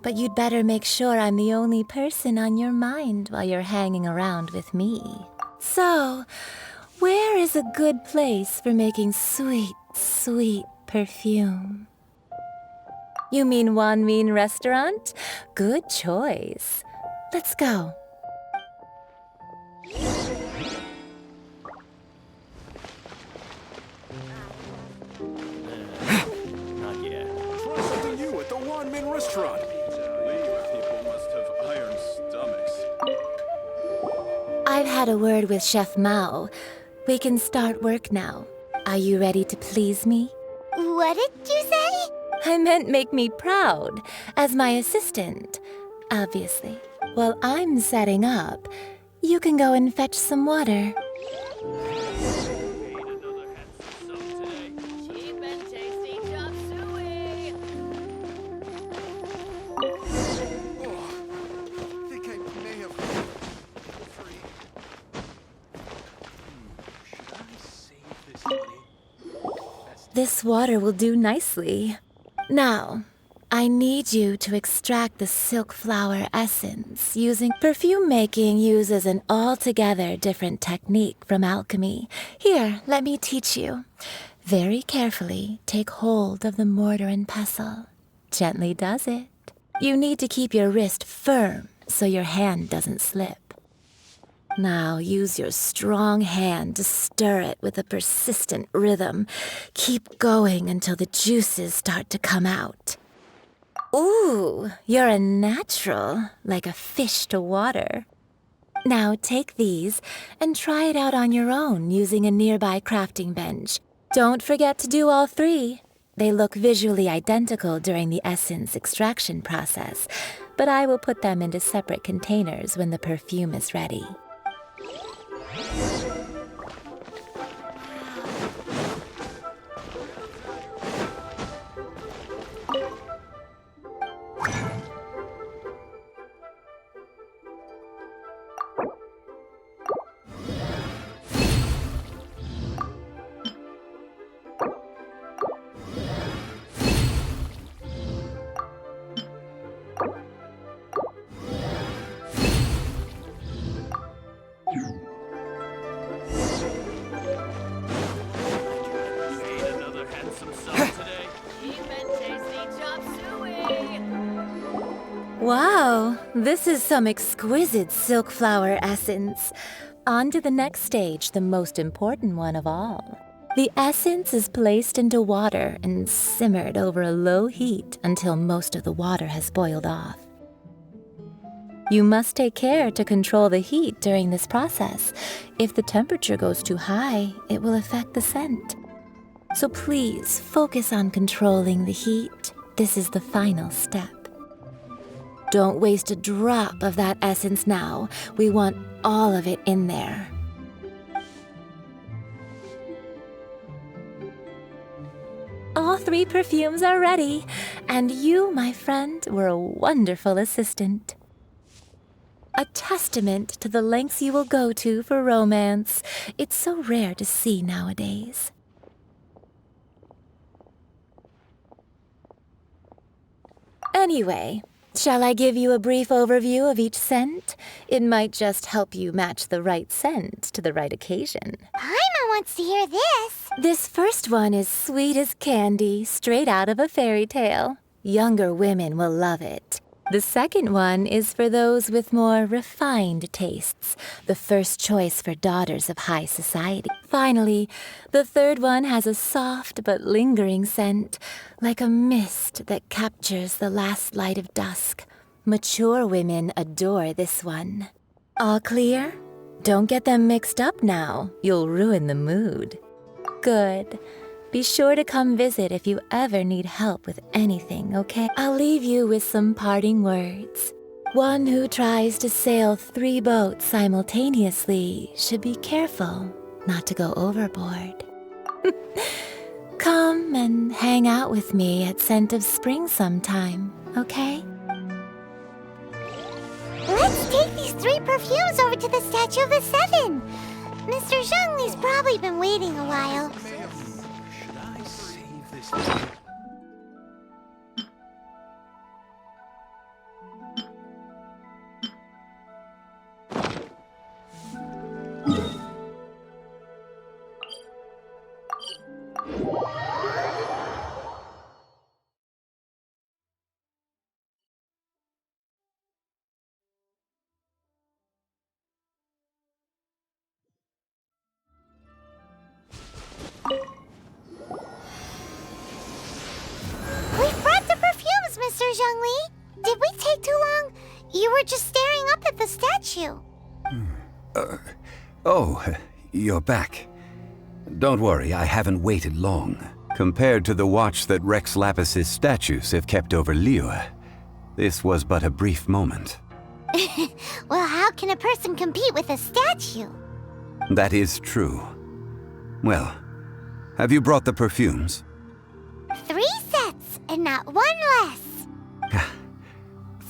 but you'd better make sure I'm the only person on your mind while you're hanging around with me. So, where is a good place for making sweet, sweet perfume? You mean Wanmin Restaurant? Good choice. Let's go. Not yet. Try something new at the Wanmin Restaurant. People must have iron stomachs. I've had a word with Chef Mao. We can start work now. Are you ready to please me? What did you say? I meant make me proud, as my assistant. Obviously. While I'm setting up, you can go and fetch some water. This water will do nicely. Now, I need you to extract the silk flower essence using... Perfume making uses an altogether different technique from alchemy. Here, let me teach you. Very carefully, take hold of the mortar and pestle. Gently does it. You need to keep your wrist firm so your hand doesn't slip. Now use your strong hand to stir it with a persistent rhythm. Keep going until the juices start to come out. Ooh, you're a natural, like a fish to water. Now take these and try it out on your own using a nearby crafting bench. Don't forget to do all 3. They look visually identical during the essence extraction process, but I will put them into separate containers when the perfume is ready. Wow, this is some exquisite silk flower essence. On to the next stage, the most important one of all. The essence is placed into water and simmered over a low heat until most of the water has boiled off. You must take care to control the heat during this process. If the temperature goes too high, it will affect the scent. So please focus on controlling the heat. This is the final step. Don't waste a drop of that essence now. We want all of it in there. All 3 perfumes are ready, and you, my friend, were a wonderful assistant. A testament to the lengths you will go to for romance. It's so rare to see nowadays. Anyway, shall I give you a brief overview of each scent? It might just help you match the right scent to the right occasion. Paimon wants to hear this. This first one is sweet as candy, straight out of a fairy tale. Younger women will love it. The second one is for those with more refined tastes, the first choice for daughters of high society. Finally, the third one has a soft but lingering scent, like a mist that captures the last light of dusk. Mature women adore this one. All clear? Don't get them mixed up now. You'll ruin the mood. Good. Be sure to come visit if you ever need help with anything, okay? I'll leave you with some parting words. One who tries to sail 3 boats simultaneously should be careful not to go overboard. Come and hang out with me at Scent of Spring sometime, okay? Let's take these 3 perfumes over to the Statue of the Seven. Mr. Zhongli's probably been waiting a while. Mr. Zhongli, did we take too long? You were just staring up at the statue. Oh, you're back. Don't worry, I haven't waited long. Compared to the watch that Rex Lapis's statues have kept over Liyue, this was but a brief moment. Well, how can a person compete with a statue? That is true. Well, have you brought the perfumes? 3 sets, and not 1 less.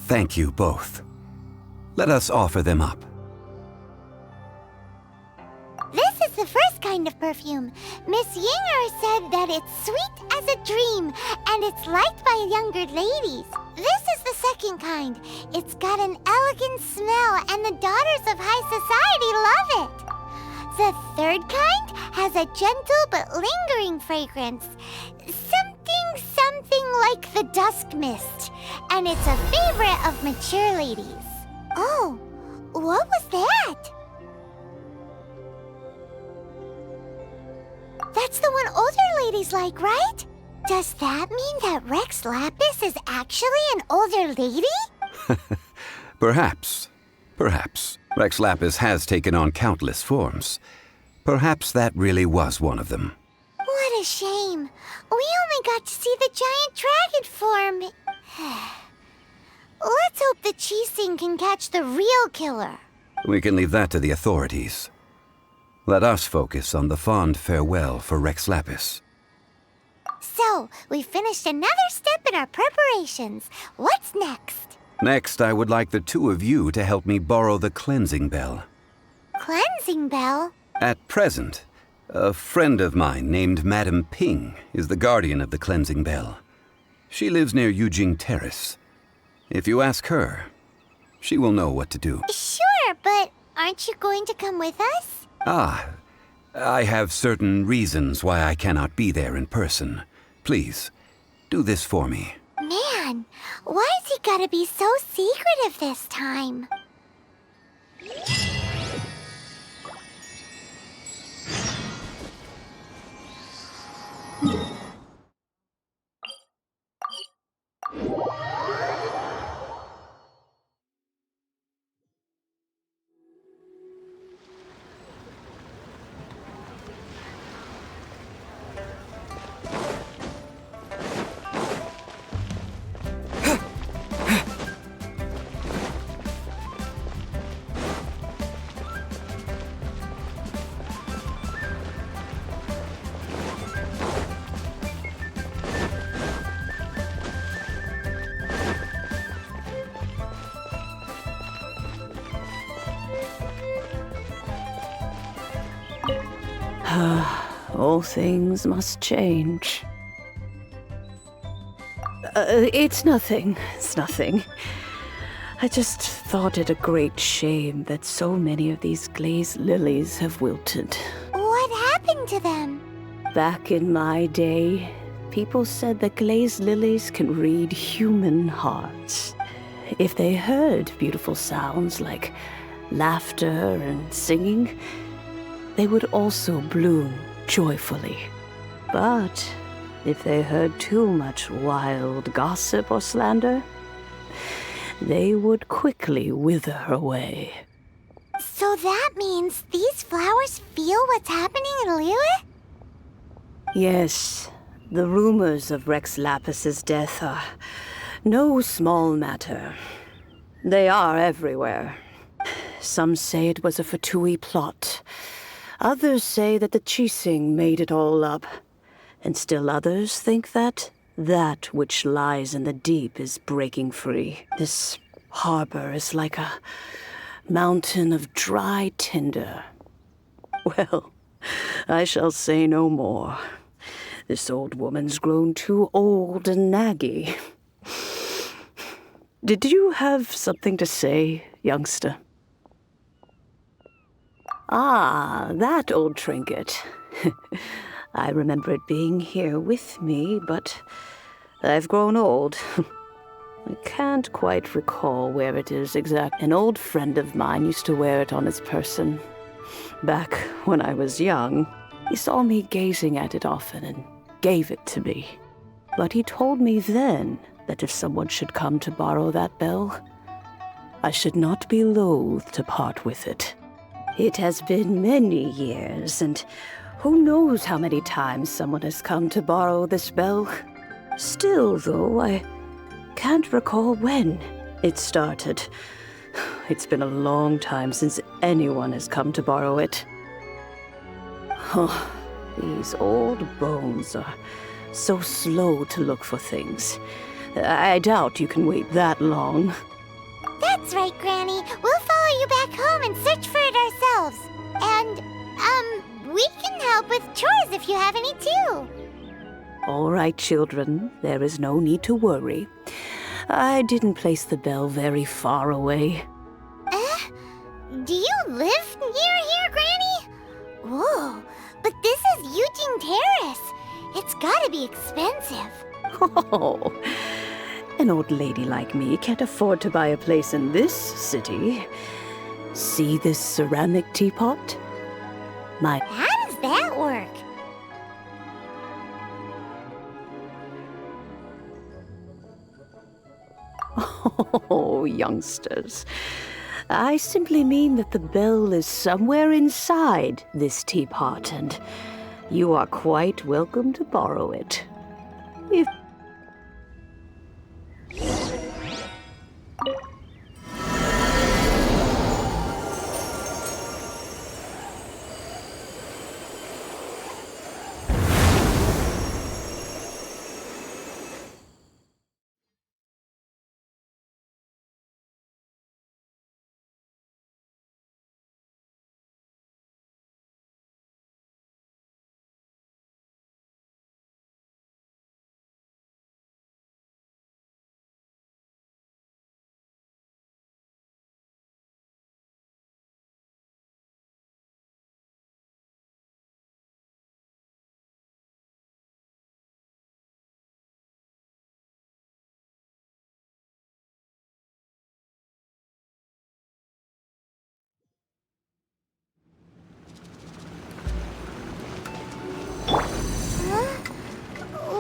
Thank you both. Let us offer them up. This is the first kind of perfume. Miss Yinger said that it's sweet as a dream, and it's liked by younger ladies. This is the second kind. It's got an elegant smell, and the daughters of high society love it. The third kind has a gentle but lingering fragrance. Something like the dusk mist, and it's a favorite of mature ladies. Oh, what was that? That's the one older ladies like, right? Does that mean that Rex Lapis is actually an older lady? Perhaps. Rex Lapis has taken on countless forms. Perhaps that really was one of them. What a shame. We only got to see the giant dragon form. Let's hope the Qiqi can catch the real killer. We can leave that to the authorities. Let us focus on the fond farewell for Rex Lapis. So, we finished another step in our preparations. What's next? Next, I would like the 2 of you to help me borrow the cleansing bell. Cleansing bell? At present, a friend of mine named M.Ping is the guardian of the cleansing bell. She lives near Yujing Terrace. If you ask her, she will know what to do. Sure, but aren't you going to come with us? I have certain reasons why I cannot be there in person. Please, do this for me. Man, why is he gotta be so secretive this time? All things must change. It's nothing. It's nothing. I just thought it a great shame that so many of these glazed lilies have wilted. What happened to them? Back in my day, people said that glazed lilies can read human hearts. If they heard beautiful sounds like laughter and singing, they would also bloom joyfully. But if they heard too much wild gossip or slander, they would quickly wither away. So that means these flowers feel what's happening in Liyue? Yes, the rumors of Rex Lapis's death are no small matter. They are everywhere. Some say it was a Fatui plot. Others say that the Qixing made it all up. And still others think that which lies in the deep is breaking free. This harbor is like a mountain of dry tinder. Well, I shall say no more. This old woman's grown too old and naggy. Did you have something to say, youngster? Ah, that old trinket. I remember it being here with me, but I've grown old. I can't quite recall where it is exactly. An old friend of mine used to wear it on his person. Back when I was young, he saw me gazing at it often and gave it to me. But he told me then that if someone should come to borrow that bell, I should not be loath to part with it. It has been many years, and who knows how many times someone has come to borrow this bell. Still, though, I can't recall when it started. It's been a long time since anyone has come to borrow it. Oh, these old bones are so slow to look for things. I doubt you can wait that long. That's right, Granny. We'll follow you back home and search for it ourselves. And, we can help with chores if you have any too. All right, children. There is no need to worry. I didn't place the bell very far away. Do you live near here, Granny? Whoa, but this is Eugene Terrace. It's gotta be expensive. Oh, an old lady like me can't afford to buy a place in this city. See this ceramic teapot? How does that work? Oh, youngsters. I simply mean that the bell is somewhere inside this teapot, and you are quite welcome to borrow it. If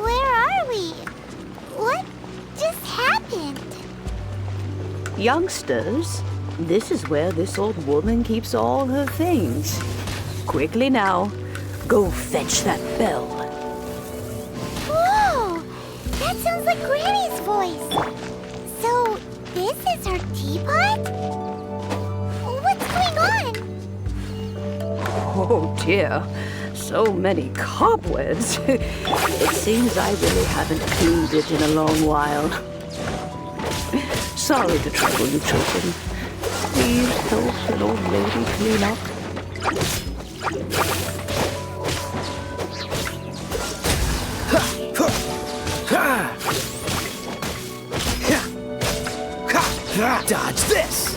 Where are we? What just happened? youngsters, this is where this old woman keeps all her things. Quickly now, go fetch that bell. Whoa! That sounds like Granny's voice. So, this is her teapot? What's going on? Oh dear, so many cobwebs. It seems I really haven't cleaned it in a long while. Sorry to trouble you, children. Please help an old lady clean up. Dodge this!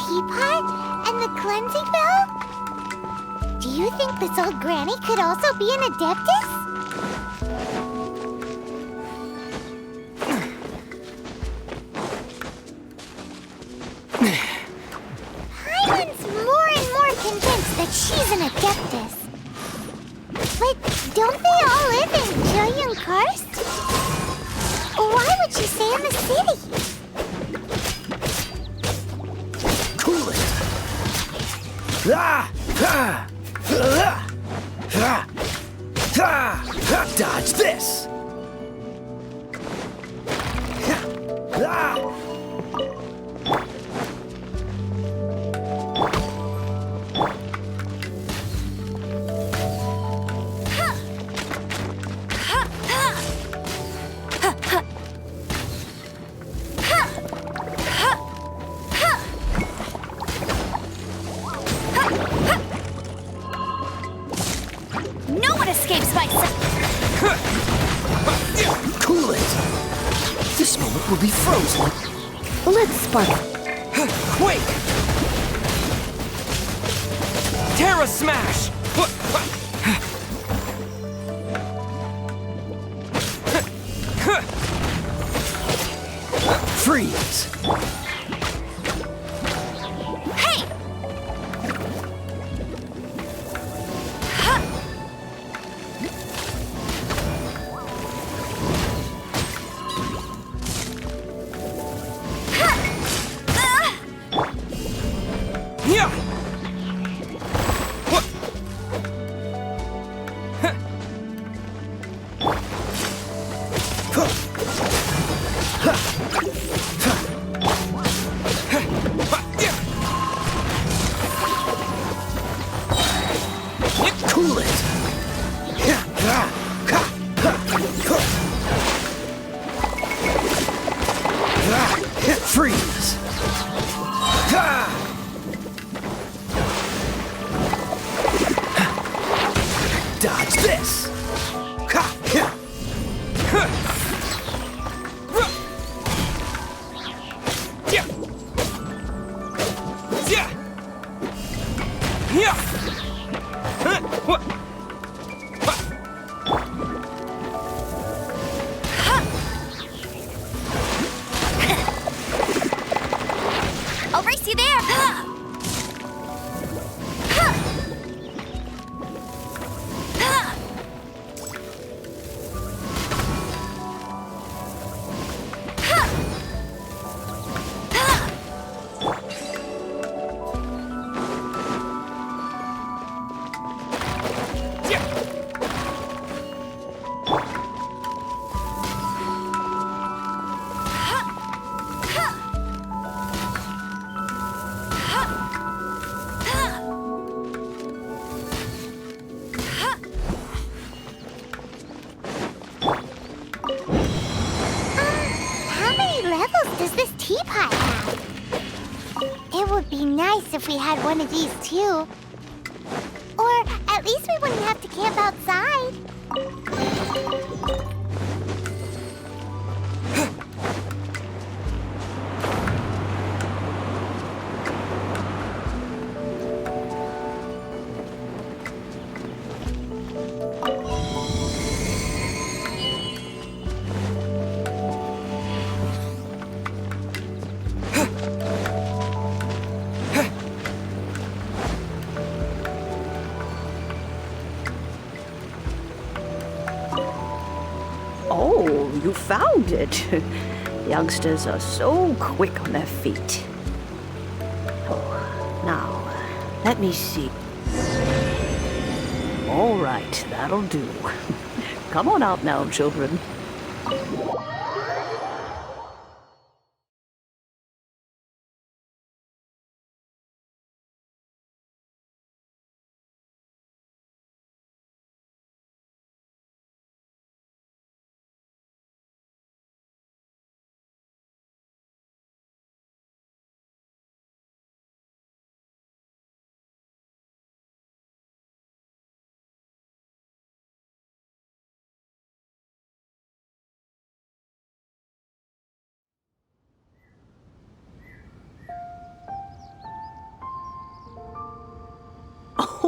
Teapot and the cleansing bell? Do you think this old granny could also be an adeptus? Paimon's more and more convinced that she's an adeptus. But don't they all live in Jiuyun Karst? Why would she stay in the city? Dodge this! Will be frozen. Let's spark. Quake! Terra Smash! Freeze! Freeze! Dodge this! I'll race you there! does this teapot have? It would be nice if we had one of these too. Or at least we wouldn't have to camp outside. Oh, you found it. Youngsters are so quick on their feet. Oh, now, let me see. All right, that'll do. Come on out now, children.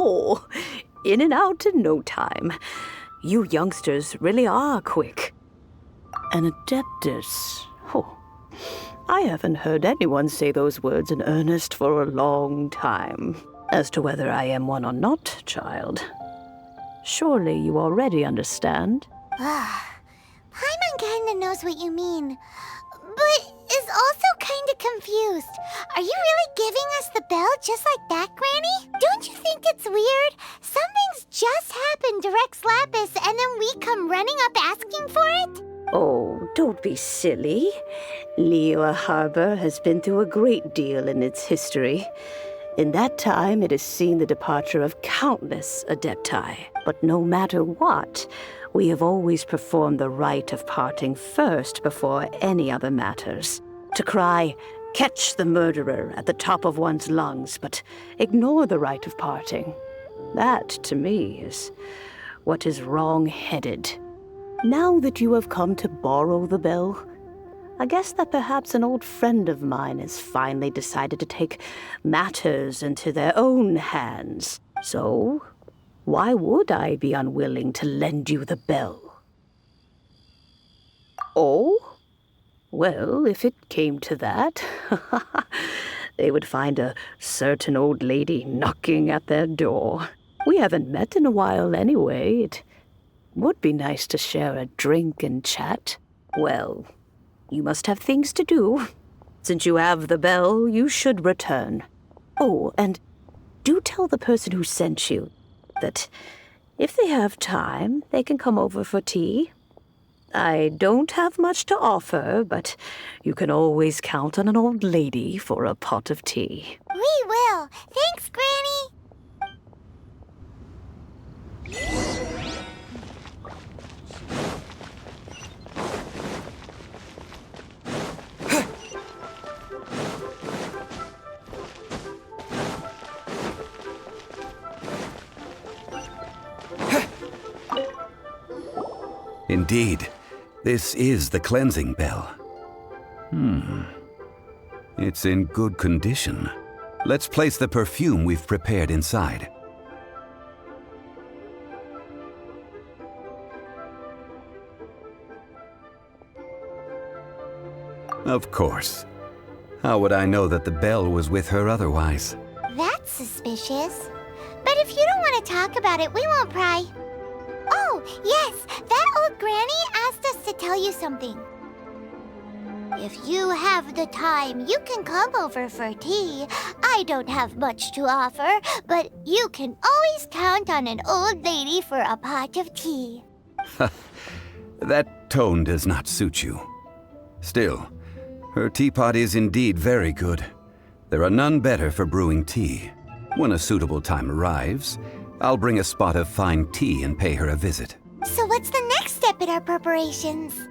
Oh, in and out in no time. You youngsters really are quick. An adeptus. Oh, I haven't heard anyone say those words in earnest for a long time. As to whether I am one or not, child, surely you already understand. Paimon kinda knows what you mean, but is also kinda confused. Are you really giving us the bell just like that, Granny? Don't you think it's weird? Something's just happened to Rex Lapis and then we come running up asking for it? Oh, don't be silly. Liyue Harbor has been through a great deal in its history. In that time, it has seen the departure of countless adepti. But no matter what, we have always performed the rite of parting first before any other matters. To cry, "Catch the murderer," at the top of one's lungs, but ignore the rite of parting. That, to me, is what is wrong-headed. Now that you have come to borrow the bell, I guess that perhaps an old friend of mine has finally decided to take matters into their own hands. So, why would I be unwilling to lend you the bell? Oh? Well, if it came to that, they would find a certain old lady knocking at their door. We haven't met in a while anyway. It would be nice to share a drink and chat. Well, you must have things to do. Since you have the bell, you should return. Oh, and do tell the person who sent you that if they have time, they can come over for tea. I don't have much to offer, but you can always count on an old lady for a pot of tea. We will. Thanks, Granny. Indeed, this is the cleansing bell. It's in good condition. Let's place the perfume we've prepared inside. Of course. How would I know that the bell was with her otherwise? That's suspicious. But if you don't want to talk about it, we won't pry. Oh, yes, that old granny asked us to tell you something. If you have the time, you can come over for tea. I don't have much to offer, but you can always count on an old lady for a pot of tea. That tone does not suit you. Still, her teapot is indeed very good. There are none better for brewing tea. When a suitable time arrives, I'll bring a spot of fine tea and pay her a visit. So what's the next step in our preparations?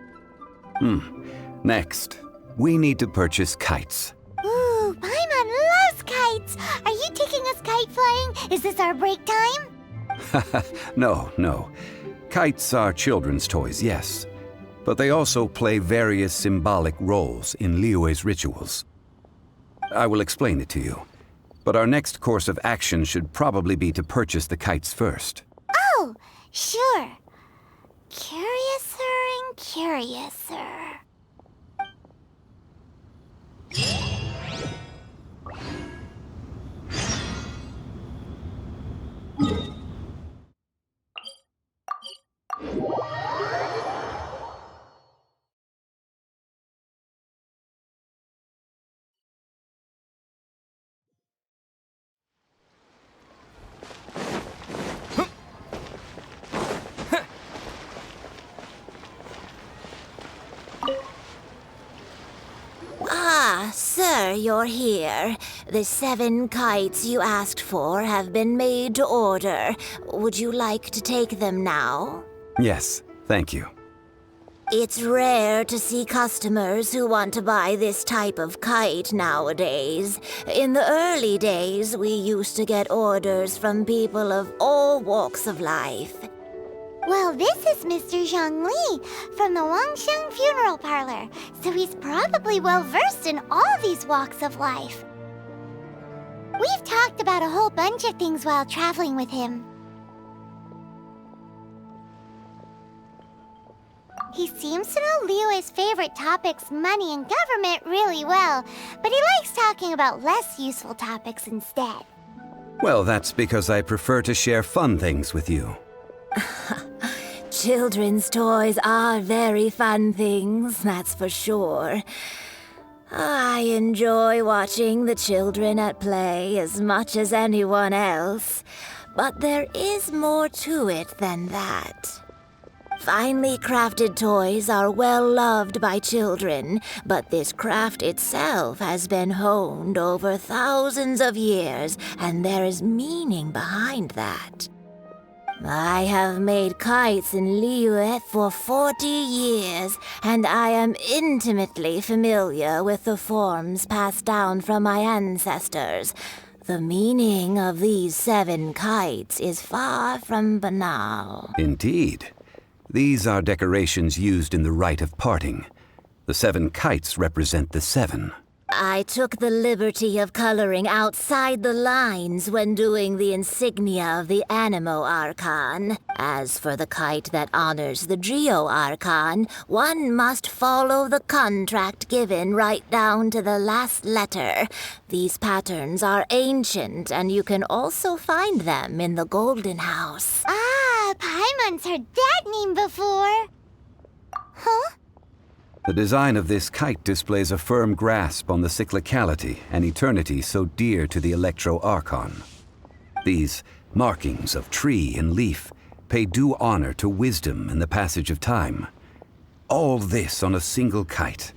Next, We need to purchase kites. Ooh, Paimon loves kites! Are you taking us kite flying? Is this our break time? No. Kites are children's toys, yes. But they also play various symbolic roles in Liyue's rituals. I will explain it to you. But our next course of action should probably be to purchase the kites first. Oh, sure. Curiouser and curiouser. Ah, sir, you're here. The 7 kites you asked for have been made to order. Would you like to take them now? Yes, thank you. It's rare to see customers who want to buy this type of kite nowadays. In the early days, we used to get orders from people of all walks of life. Well, this is Mr. Zhongli from the Wangsheng Funeral Parlor, so he's probably well-versed in all these walks of life. We've talked about a whole bunch of things while traveling with him. He seems to know Liyue's favorite topics, money and government, really well, but he likes talking about less useful topics instead. Well, that's because I prefer to share fun things with you. Children's toys are very fun things, that's for sure. I enjoy watching the children at play as much as anyone else, but there is more to it than that. Finely crafted toys are well loved by children, but this craft itself has been honed over thousands of years, and there is meaning behind that. I have made kites in Liyue for 40 years, and I am intimately familiar with the forms passed down from my ancestors. The meaning of these 7 kites is far from banal. Indeed. These are decorations used in the rite of parting. The 7 kites represent the 7. I took the liberty of coloring outside the lines when doing the insignia of the Animo Archon. As for the kite that honors the Geo Archon, one must follow the contract given right down to the last letter. These patterns are ancient, and you can also find them in the Golden House. Ah, Paimon's heard that name before. Huh? The design of this kite displays a firm grasp on the cyclicality and eternity so dear to the Electro Archon. These markings of tree and leaf pay due honor to wisdom and the passage of time. All this on a single kite.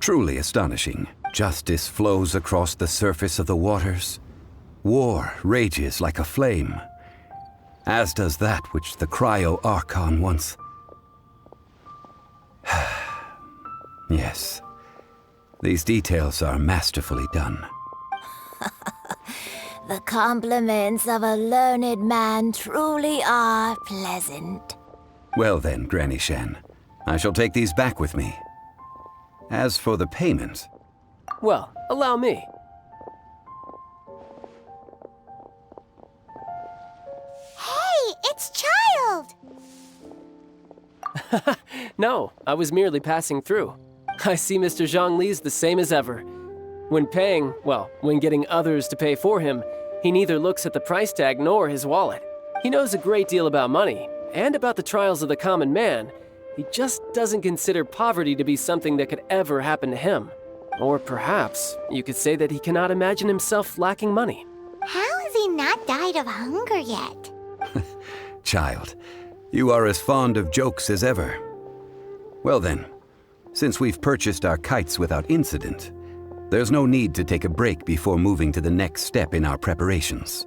Truly astonishing. Justice flows across the surface of the waters. War rages like a flame. As does that which the Cryo Archon once... Yes. These details are masterfully done. The compliments of a learned man truly are pleasant. Well then, Granny Shen, I shall take these back with me. As for the payment... Well, allow me. Hey, it's Child! No, I was merely passing through. I see Mr. Zhongli's the same as ever. When paying, well, when getting others to pay for him, he neither looks at the price tag nor his wallet. He knows a great deal about money, and about the trials of the common man. He just doesn't consider poverty to be something that could ever happen to him. Or perhaps you could say that he cannot imagine himself lacking money. How has he not died of hunger yet? Child, you are as fond of jokes as ever. Well then, since we've purchased our kites without incident, there's no need to take a break before moving to the next step in our preparations.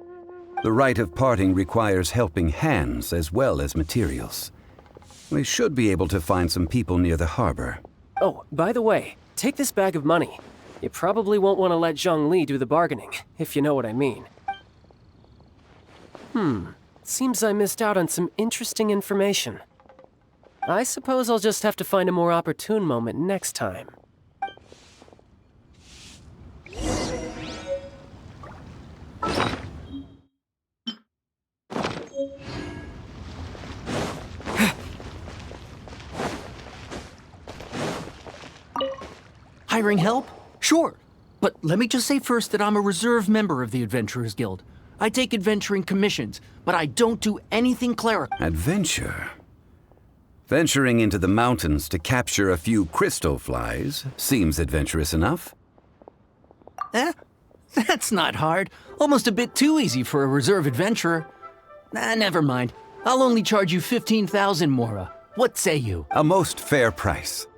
The rite of parting requires helping hands as well as materials. We should be able to find some people near the harbor. Oh, by the way, take this bag of money. You probably won't want to let Zhongli do the bargaining, if you know what I mean. Seems I missed out on some interesting information. I suppose I'll just have to find a more opportune moment next time. Hiring help? Sure. But let me just say first that I'm a reserve member of the Adventurers Guild. I take adventuring commissions, but I don't do anything clerical. Adventure? Venturing into the mountains to capture a few crystal flies seems adventurous enough. That's not hard. Almost a bit too easy for a reserve adventurer. Never mind. I'll only charge you 15,000 Mora. What say you? A most fair price.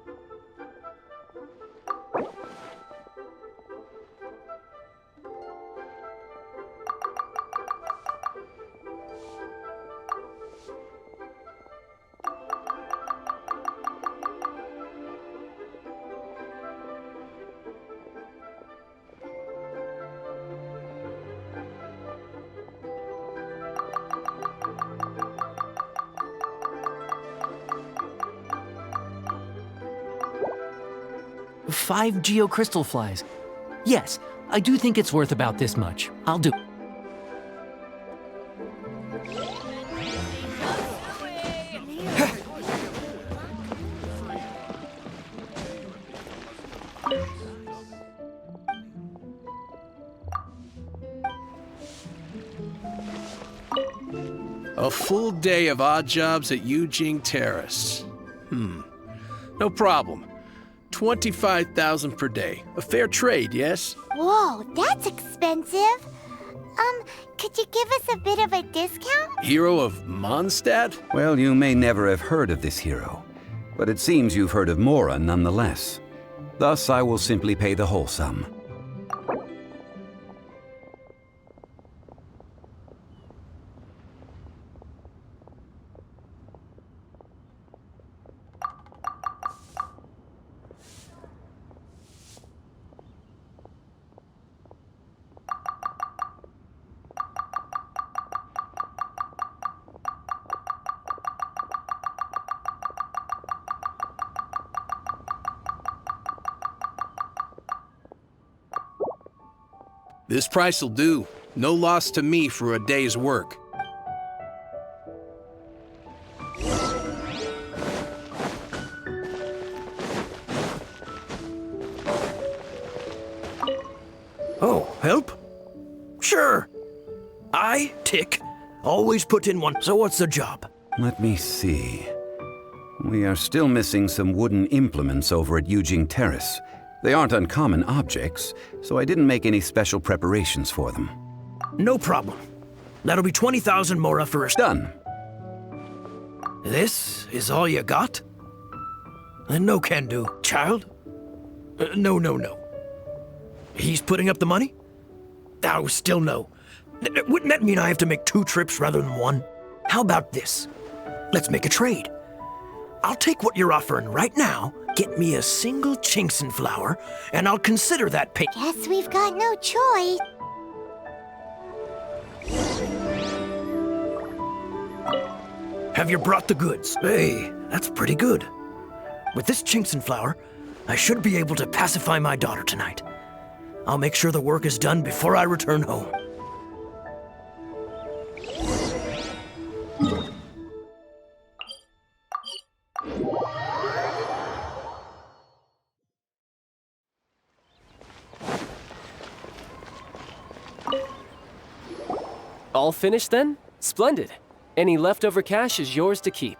Five geocrystal flies. Yes, I do think it's worth about this much. I'll do. A full day of odd jobs at Yujing Terrace. No problem. 25,000 per day. A fair trade, yes? Whoa, that's expensive. Could you give us a bit of a discount? Hero of Mondstadt? Well, you may never have heard of this hero, but it seems you've heard of Mora nonetheless. Thus, I will simply pay the whole sum. This price'll do. No loss to me for a day's work. Oh, help? Sure. I, Tick, always put in one. So what's the job? Let me see. We are still missing some wooden implements over at Yujing Terrace. They aren't uncommon objects, so I didn't make any special preparations for them. No problem. That'll be 20,000 Mora for a... Done. This is all you got? No can do. Child? No. He's putting up the money? Oh, still no. Wouldn't that mean I have to make 2 trips rather than 1? How about this? Let's make a trade. I'll take what you're offering right now, get me a single Qingxin flower, and I'll consider that pay. Guess we've got no choice. Have you brought the goods? Hey, that's pretty good. With this Qingxin flower, I should be able to pacify my daughter tonight. I'll make sure the work is done before I return home. All finished then? Splendid. Any leftover cash is yours to keep.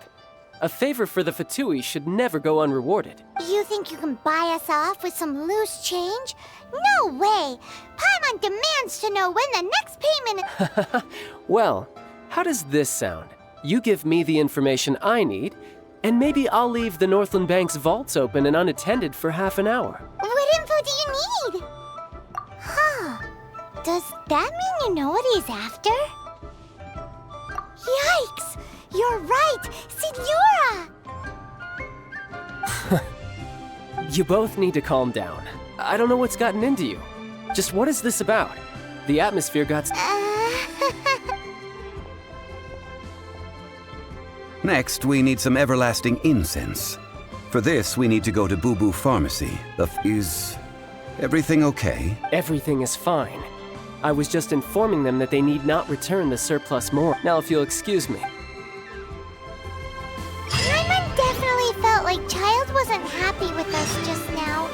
A favor for the Fatui should never go unrewarded. You think you can buy us off with some loose change? No way! Paimon demands to know when the next payment... Well, how does this sound? You give me the information I need, and maybe I'll leave the Northland Bank's vaults open and unattended for half an hour. What info do you need? Huh. Does that mean you know what he's after? Yikes! You're right! Signora! You both need to calm down. I don't know what's gotten into you. Just what is this about? The atmosphere got... Next, we need some everlasting incense. For this, we need to go to Boo Boo Pharmacy. Is everything okay? Everything is fine. I was just informing them that they need not return the surplus more. Now, if you'll excuse me. Paimon definitely felt like Child wasn't happy with us just now.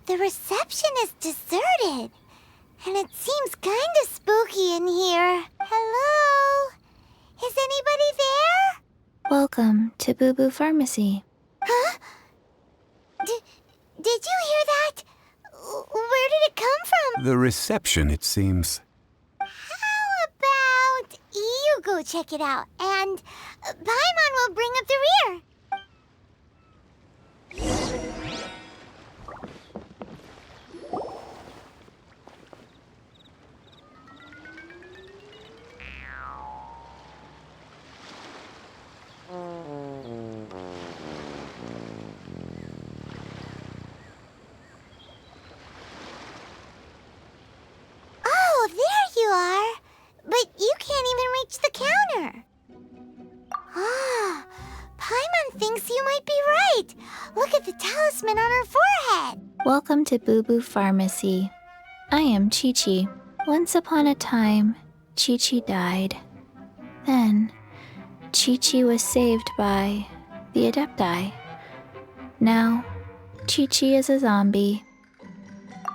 The reception is deserted, and it seems kinda spooky in here. Hello? Is anybody there? Welcome to Boo Boo Pharmacy. Huh? Did you hear that? Where did it come from? The reception, it seems. How about you go check it out, and Paimon will bring up the rear. Oh, there you are. But you can't even reach the counter. Ah, Paimon thinks you might be right. Look at the talisman on her forehead. Welcome to Boo Boo Pharmacy. I am Qiqi. Once upon a time, Qiqi died. Then, Qiqi was saved by the Adepti. Now, Qiqi is a zombie.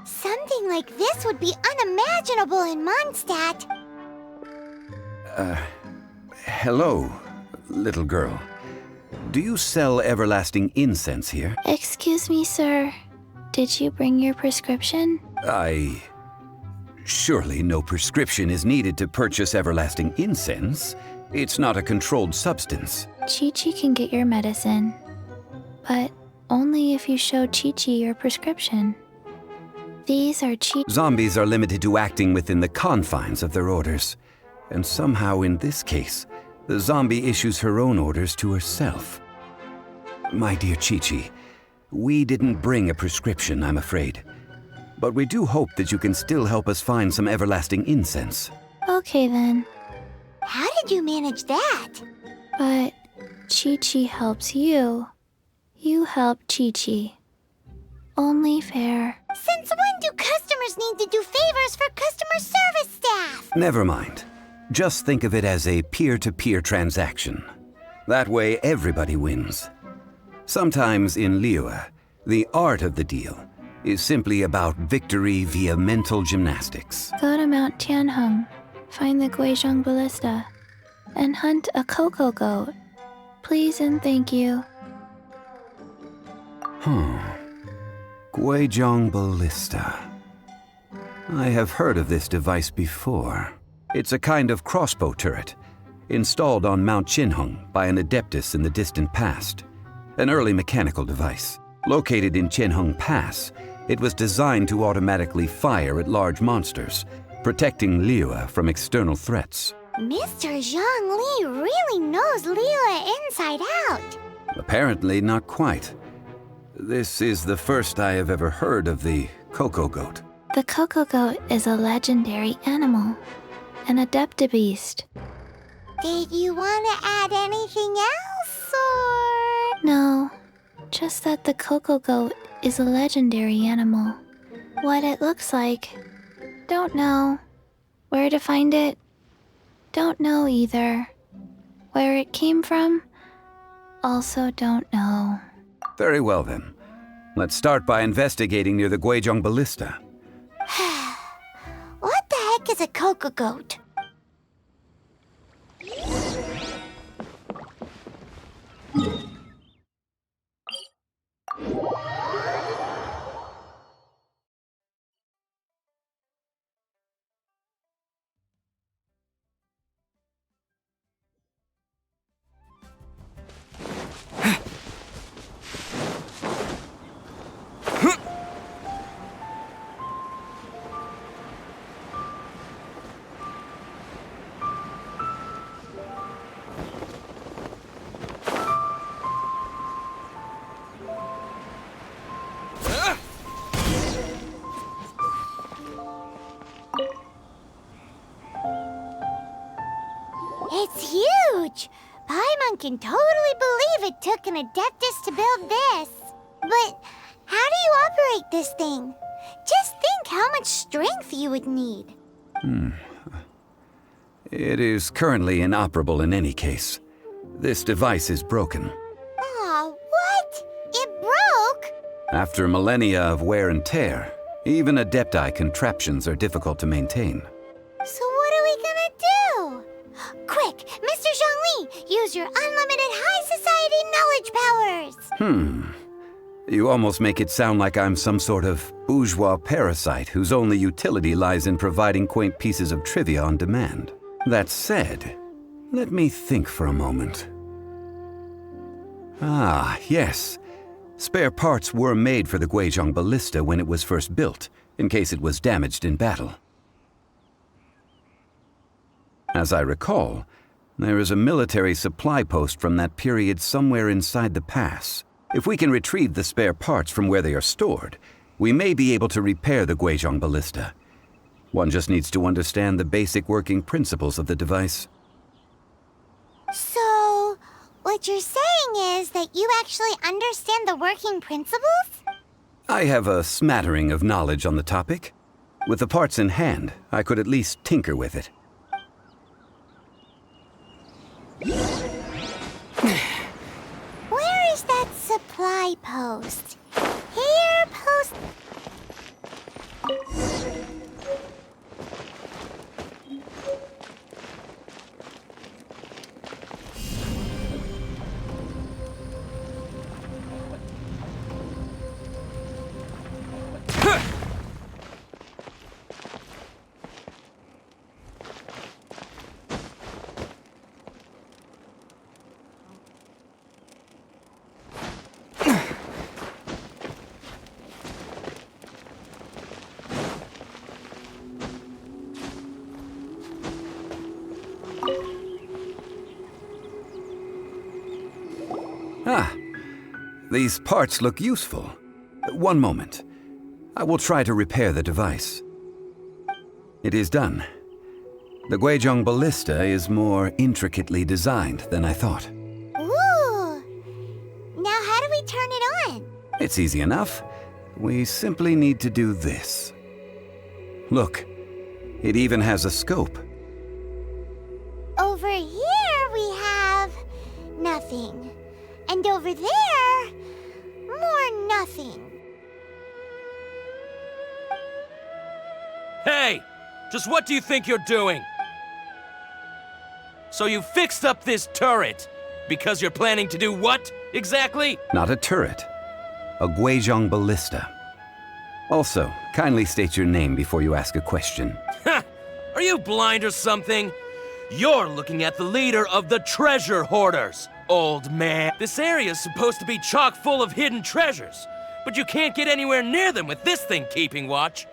Something like this would be unimaginable in Mondstadt. Hello, little girl. Do you sell everlasting incense here? Excuse me, sir. Did you bring your prescription? Surely no prescription is needed to purchase everlasting incense. It's not a controlled substance. Qiqi can get your medicine, but only if you show Qiqi your prescription. These are Zombies are limited to acting within the confines of their orders. And somehow in this case, the zombie issues her own orders to herself. My dear Qiqi, we didn't bring a prescription, I'm afraid. But we do hope that you can still help us find some everlasting incense. Okay then. How did you manage that? But Qiqi helps you. You help Qiqi. Only fair. Since when do customers need to do favors for customer service staff? Never mind. Just think of it as a peer-to-peer transaction. That way everybody wins. Sometimes in Liyue, the art of the deal is simply about victory via mental gymnastics. Go to Mount Tianheng, find the Guizhong Ballista, and hunt a cocoa goat. Please and thank you. Guizhong Ballista. I have heard of this device before. It's a kind of crossbow turret, installed on Mount Tianheng by an adeptus in the distant past. An early mechanical device. Located in Tianheng Pass, it was designed to automatically fire at large monsters, protecting Liyue from external threats. Mr. Zhongli really knows Liyue inside out. Apparently not quite. This is the first I have ever heard of the cocoa goat. The cocoa goat is a legendary animal, an adeptibeast. Did you want to add anything else, or...? No, just that the cocoa goat is a legendary animal. What it looks like, don't know. Where to find it, don't know either. Where it came from, also don't know. Very well then. Let's start by investigating near the Guizhong Ballista. What the heck is a cocoa goat? It's huge! Paimon can totally believe it took an Adeptus to build this. But how do you operate this thing? Just think how much strength you would need. It is currently inoperable in any case. This device is broken. Aw, what? It broke? After millennia of wear and tear, even Adepti contraptions are difficult to maintain. So what are we gonna do? Quick, Mr. Zhongli, use your unlimited high society knowledge powers! You almost make it sound like I'm some sort of bourgeois parasite whose only utility lies in providing quaint pieces of trivia on demand. That said, let me think for a moment. Ah, yes. Spare parts were made for the Guizhong ballista when it was first built, in case it was damaged in battle. As I recall, there is a military supply post from that period somewhere inside the pass. If we can retrieve the spare parts from where they are stored, we may be able to repair the Guizhong ballista. One just needs to understand the basic working principles of the device. So, what you're saying is that you actually understand the working principles? I have a smattering of knowledge on the topic. With the parts in hand, I could at least tinker with it. Where is that supply post? Here, post... These parts look useful. One moment. I will try to repair the device. It is done. The Guizhong ballista is more intricately designed than I thought. Ooh! Now how do we turn it on? It's easy enough. We simply need to do this. Look, it even has a scope. Over here we have... nothing. And over there... more nothing. Hey! Just what do you think you're doing? So you fixed up this turret because you're planning to do what, exactly? Not a turret. A Guizhong ballista. Also, kindly state your name before you ask a question. Ha! Are you blind or something? You're looking at the leader of the treasure hoarders, old man. This area's supposed to be chock full of hidden treasures, but you can't get anywhere near them with this thing keeping watch.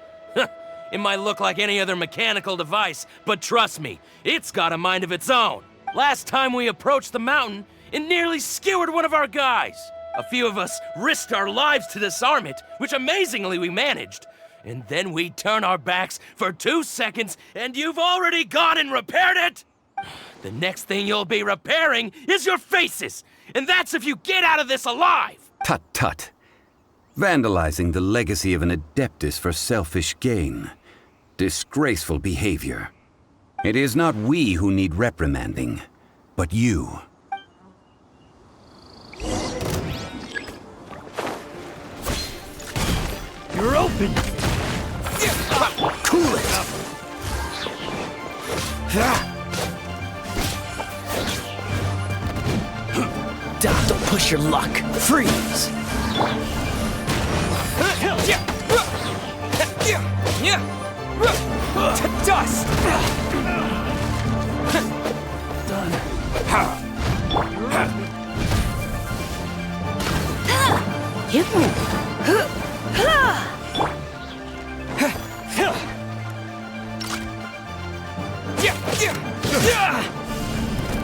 It might look like any other mechanical device, but trust me, it's got a mind of its own. Last time we approached the mountain, it nearly skewered one of our guys. A few of us risked our lives to disarm it, which amazingly we managed. And then we turn our backs for 2 seconds, and you've already gone and repaired it? The next thing you'll be repairing is your faces, and that's if you get out of this alive! Tut tut. Vandalizing the legacy of an Adeptus for selfish gain. Disgraceful behavior. It is not we who need reprimanding, but you. You're open! Cool it! Don't push your luck. Freeze! To dust! Done.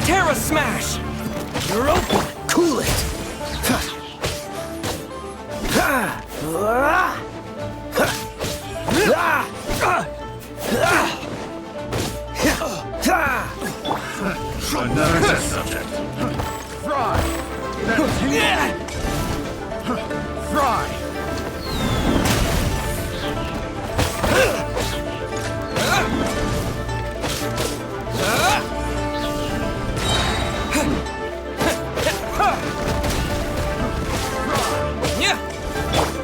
Terra Smash! You're open! Cool it! Another test subject. Fry! Fry!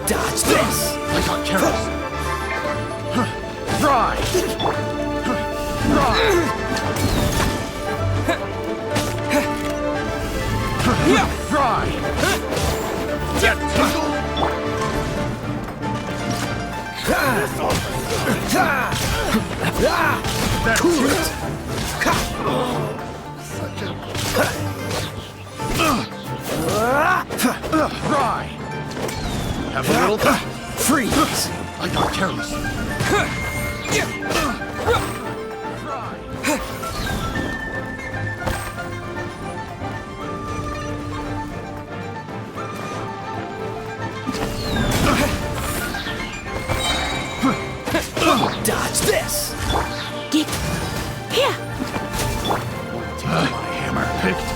Dodge this! I got carrots. Fry! Fry! Fry! That tickle! That cool it! Fry! Have a little freeze! I got careless. Dodge this! Get here! My hammer picked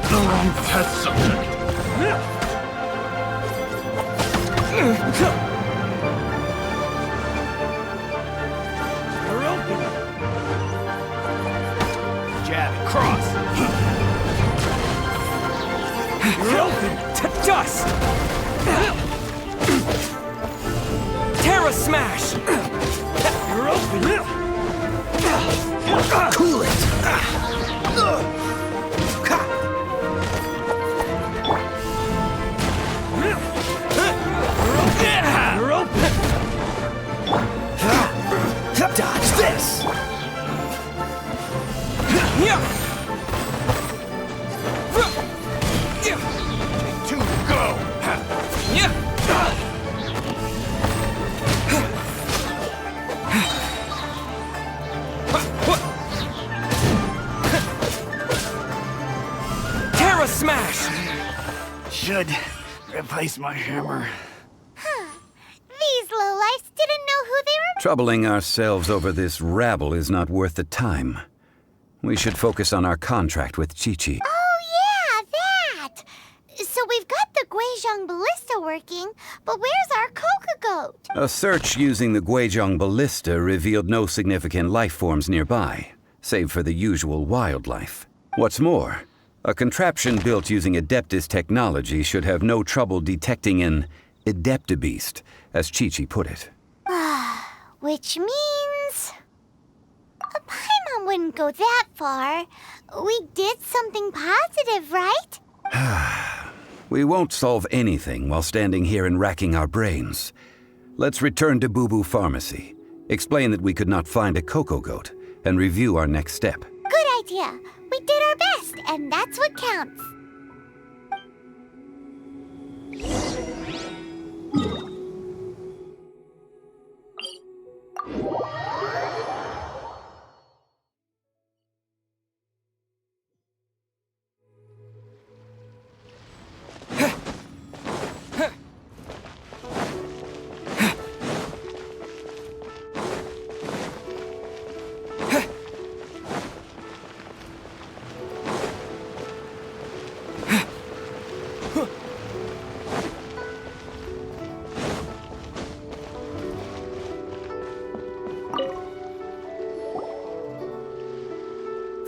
the wrong test subject. Jab and cross. You're open to dust. Terra smash. You're open. Cool it! You're open. Dodge this! Two to go. Terra smash. Should replace my hammer. These lowlifes didn't know who they were. Troubling ourselves over this rabble is not worth the time. We should focus on our contract with Qiqi. Oh, yeah, that! So we've got the Guizhong ballista working, but where's our coca goat? A search using the Guizhong ballista revealed no significant life forms nearby, save for the usual wildlife. What's more, a contraption built using Adeptus technology should have no trouble detecting an Adeptabeast, as Qiqi put it. Which means... Paimon wouldn't go that far. We did something positive, right? We won't solve anything while standing here and racking our brains. Let's return to Boo Boo Pharmacy, explain that we could not find a cocoa goat, and review our next step. Good idea. We did our best, and that's what counts.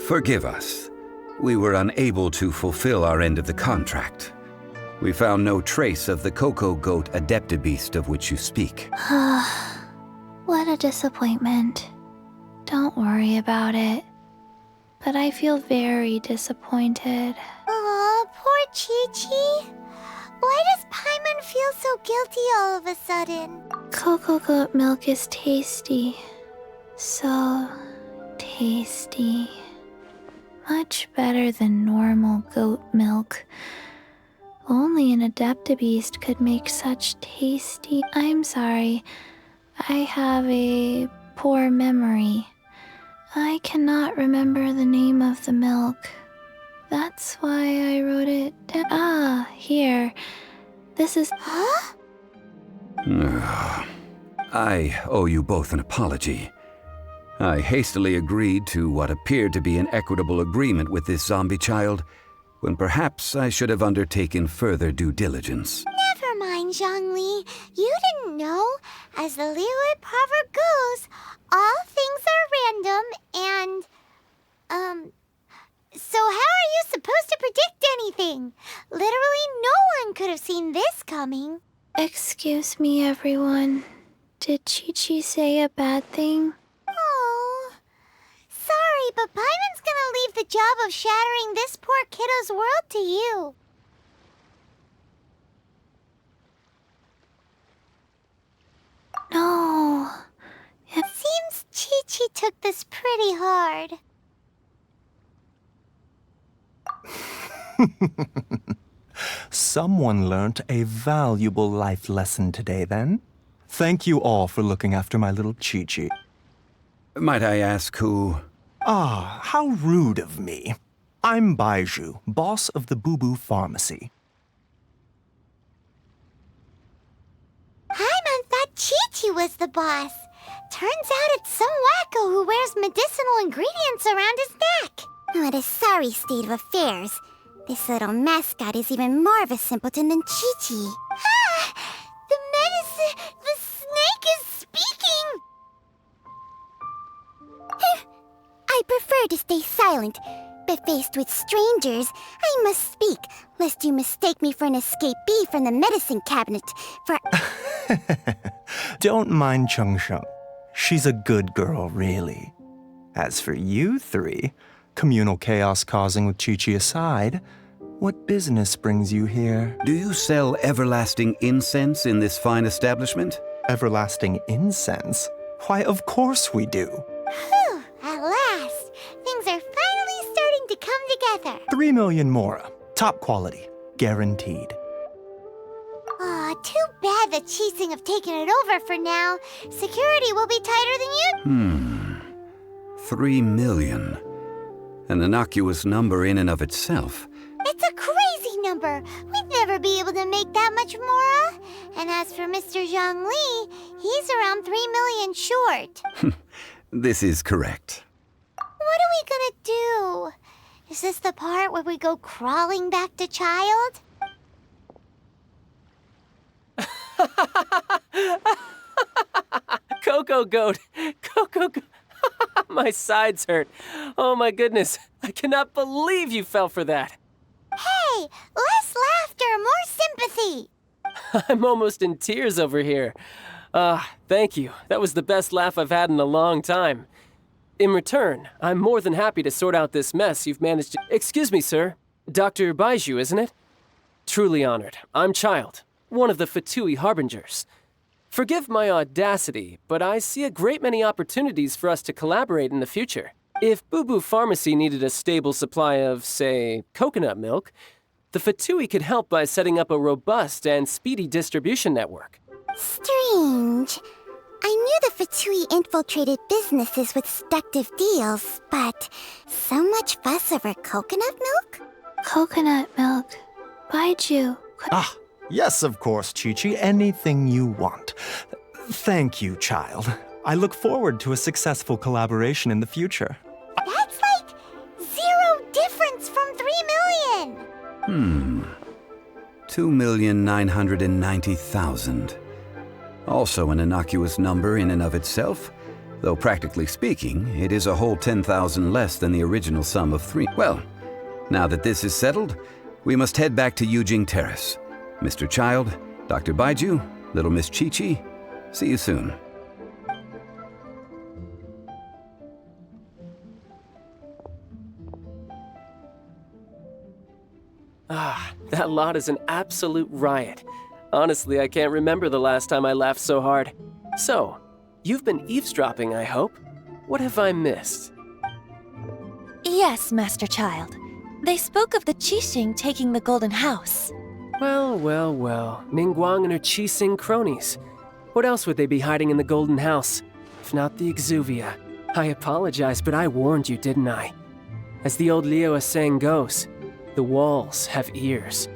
Forgive us. We were unable to fulfill our end of the contract. We found no trace of the cocoa goat Adeptabeast of which you speak. What a disappointment. Don't worry about it. But I feel very disappointed. Aw, poor Qiqi. Why does Paimon feel so guilty all of a sudden? Cocoa goat milk is tasty. So tasty. Much better than normal goat milk. Only an Adeptabeast could make such tasty... I'm sorry. I have a poor memory. I cannot remember the name of the milk. That's why I wrote it down. Ah, here. This is... Huh? I owe you both an apology. I hastily agreed to what appeared to be an equitable agreement with this zombie child, when perhaps I should have undertaken further due diligence. Never mind, Zhongli. You didn't know. As the Liyue proverb goes, all things are random and, so how are you supposed to predict anything? Literally no one could have seen this coming. Excuse me, everyone. Did Qiqi say a bad thing? Oh, sorry, but Paimon's gonna leave the job of shattering this poor kiddo's world to you. No. It seems Qiqi took this pretty hard. Someone learnt a valuable life lesson today, then. Thank you all for looking after my little Qiqi. Might I ask who? Ah, how rude of me. I'm Baizhu, boss of the Boo Boo Pharmacy. Paimon thought Qiqi was the boss. Turns out it's some wacko who wears medicinal ingredients around his neck. What a sorry state of affairs. This little mascot is even more of a simpleton than Qiqi. Ah! The snake is speaking! I prefer to stay silent, but faced with strangers, I must speak, lest you mistake me for an escapee from the medicine cabinet, for... Don't mind Chung Sheng. She's a good girl, really. As for you three, communal chaos causing with Qiqi aside, what business brings you here? Do you sell everlasting incense in this fine establishment? Everlasting incense? Why, of course we do. Whew, at last. Things are finally starting to come together. 3 million mora. Top quality. Guaranteed. Aw, too bad the Qixing have taken it over for now. Security will be tighter than you... 3 million. An innocuous number in and of itself. It's a crazy number. We'd never be able to make that much more. And as for Mr. Zhongli, he's around 3 million short. This is correct. What are we gonna do? Is this the part where we go crawling back to child? Coco Goat! Coco Goat! My sides hurt. Oh my goodness. I cannot believe you fell for that. Hey, less laughter, more sympathy. I'm almost in tears over here. Thank you. That was the best laugh I've had in a long time. In return, I'm more than happy to sort out this mess you've managed to... Excuse me, sir. Dr. Baizhu, isn't it? Truly honored. I'm Child, one of the Fatui Harbingers. Forgive my audacity, but I see a great many opportunities for us to collaborate in the future. If Boo Boo Pharmacy needed a stable supply of, say, coconut milk, the Fatui could help by setting up a robust and speedy distribution network. Strange. I knew the Fatui infiltrated businesses with seductive deals, but so much fuss over coconut milk? Coconut milk. Baizhu. Yes, of course, Qiqi. Anything you want. Thank you, child. I look forward to a successful collaboration in the future. That's like 0 difference from 3 million. 2,990,000. Also an innocuous number in and of itself, though practically speaking, it is a whole 10,000 less than the original sum of 3. Well, now that this is settled, we must head back to Yujing Terrace. Mr. Child, Dr. Baizhu, little Miss Qiqi, see you soon. That lot is an absolute riot. Honestly, I can't remember the last time I laughed so hard. So, you've been eavesdropping, I hope? What have I missed? Yes, Master Child. They spoke of the Qixing taking the Golden House. Well. Ningguang and her Qixing cronies. What else would they be hiding in the Golden House? If not the Exuvia. I apologize, but I warned you, didn't I? As the old Liyue saying goes, the walls have ears.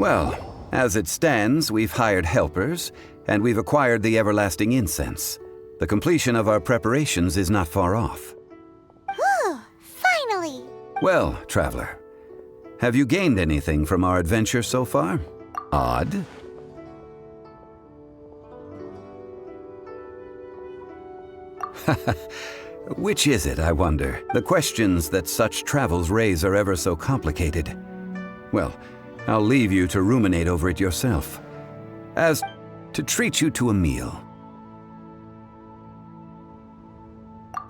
Well, as it stands, we've hired helpers, and we've acquired the everlasting incense. The completion of our preparations is not far off. Whew, finally! Well, traveler, have you gained anything from our adventure so far? Odd. Which is it, I wonder? The questions that such travels raise are ever so complicated. Well, I'll leave you to ruminate over it yourself. As to treat you to a meal.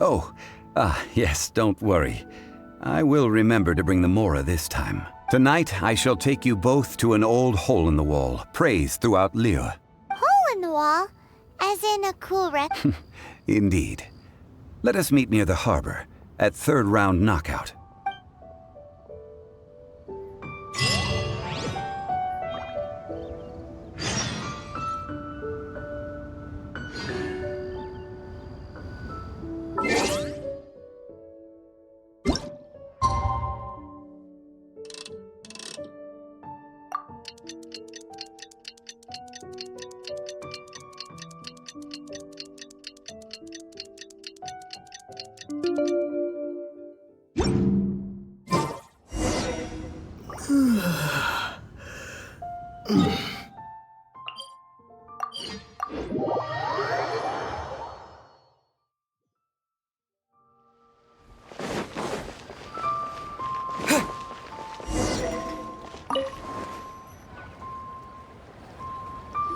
Oh, yes, don't worry. I will remember to bring the Mora this time. Tonight, I shall take you both to an old hole in the wall, praised throughout Liyue. Hole in the wall? As in a cool wreck? Indeed. Let us meet near the harbor, at third round knockout.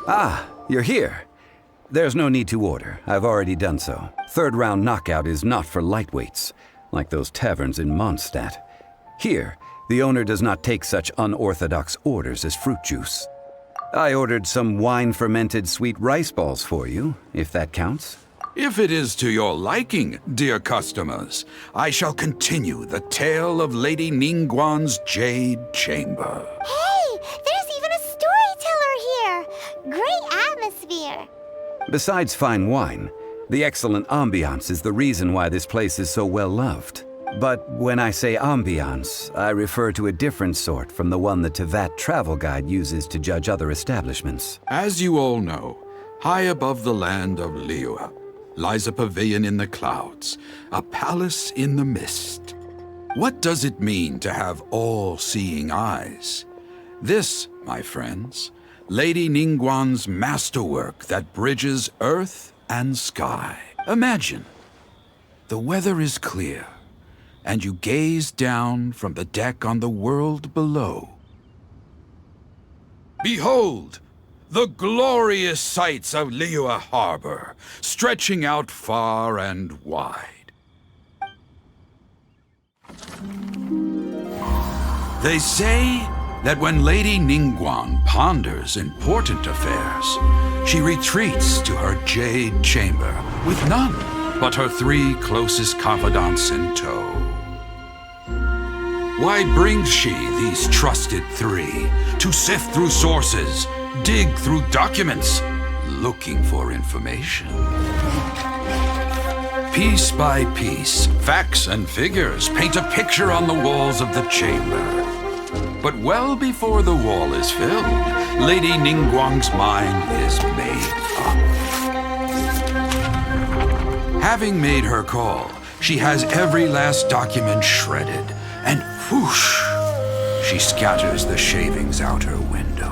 Ah, you're here. There's no need to order. I've already done so. Third round knockout is not for lightweights, like those taverns in Mondstadt. Here, the owner does not take such unorthodox orders as fruit juice. I ordered some wine-fermented sweet rice balls for you, if that counts. If it is to your liking, dear customers, I shall continue the tale of Lady Ningguang's Jade Chamber. Hey, there's even a storyteller here! Great atmosphere! Besides fine wine, the excellent ambiance is the reason why this place is so well loved. But when I say ambiance, I refer to a different sort from the one the Tevat travel guide uses to judge other establishments. As you all know, high above the land of Liyue lies a pavilion in the clouds, a palace in the mist. What does it mean to have all-seeing eyes? This, my friends, Lady Ningguang's masterwork that bridges earth and sky. Imagine, the weather is clear, and you gaze down from the deck on the world below. Behold, the glorious sights of Liyue Harbor, stretching out far and wide. They say that when Lady Ningguang ponders important affairs, she retreats to her jade chamber with none but her 3 closest confidants in tow. Why brings she these trusted 3 to sift through sources, dig through documents, looking for information? Piece by piece, facts and figures paint a picture on the walls of the chamber. But well before the wall is filled, Lady Ningguang's mind is made up. Having made her call, she has every last document shredded, and whoosh, she scatters the shavings out her window.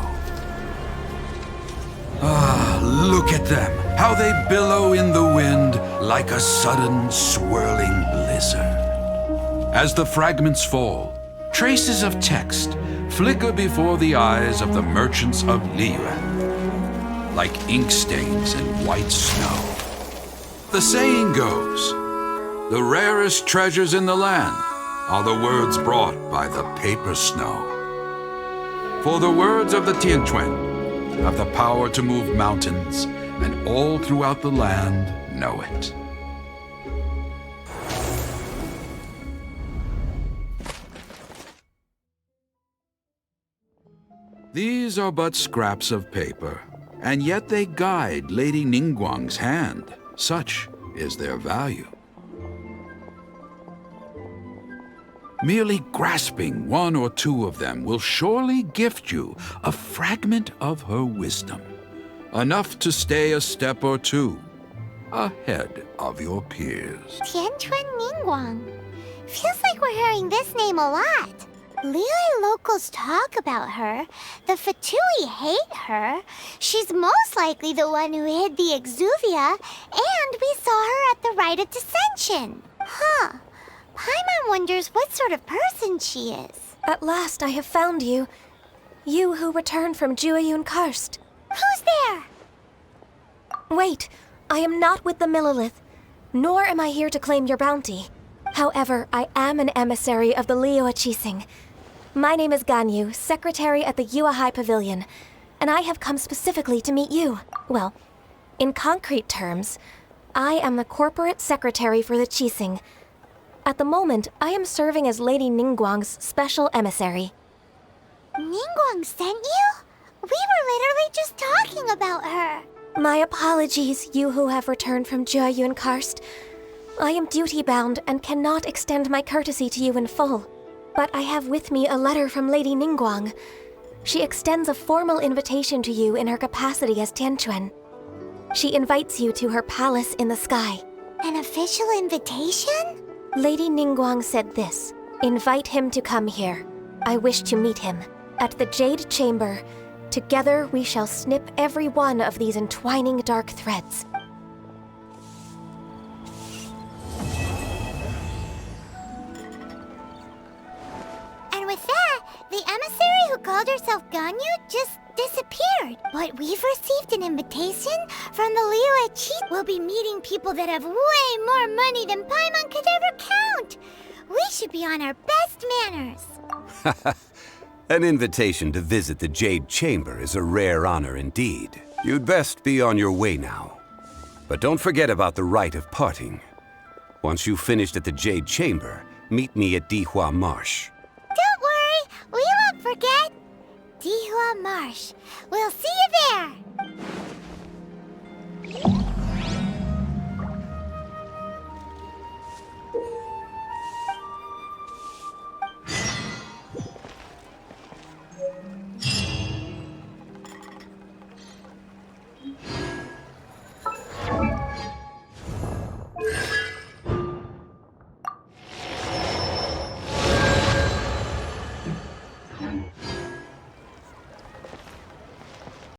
Ah, look at them, how they billow in the wind like a sudden swirling blizzard. As the fragments fall, traces of text flicker before the eyes of the merchants of Liyue, like ink stains in white snow. The saying goes, the rarest treasures in the land are the words brought by the paper snow. For the words of the Tianquan have the power to move mountains, and all throughout the land know it. These are but scraps of paper, and yet they guide Lady Ningguang's hand. Such is their value. Merely grasping one or two of them will surely gift you a fragment of her wisdom, enough to stay a step or two ahead of your peers. Tianquan Ningguang. Feels like we're hearing this name a lot. Liyue locals talk about her. The Fatui hate her. She's most likely the one who hid the Exuvia, and we saw her at the Rite of Dissension. Huh. Paimon wonders what sort of person she is. At last I have found you. You who returned from Jueyun Karst. Who's there? Wait, I am not with the Millelith, nor am I here to claim your bounty. However, I am an emissary of the Liyue Qixing. My name is Ganyu, secretary at the Yuehai Pavilion, and I have come specifically to meet you. Well, in concrete terms, I am the corporate secretary for the Qixing. At the moment, I am serving as Lady Ningguang's special emissary. Ningguang sent you? We were literally just talking about her. My apologies, you who have returned from Jueyun Karst. I am duty-bound and cannot extend my courtesy to you in full. But I have with me a letter from Lady Ningguang. She extends a formal invitation to you in her capacity as Tianquan. She invites you to her palace in the sky. An official invitation? Lady Ningguang said this. Invite him to come here. I wish to meet him. At the Jade Chamber, together we shall snip every one of these entwining dark threads. And with that, the emissary who called herself Ganyu just disappeared. But we've received an invitation from the Liyue Qixing. We'll be meeting people that have way more money than Paimon could ever count. We should be on our best manners. An invitation to visit the Jade Chamber is a rare honor indeed. You'd best be on your way now. But don't forget about the rite of parting. Once you've finished at the Jade Chamber, meet me at Dihua Marsh. Don't worry, we won't forget. Dihua Marsh. We'll see you there.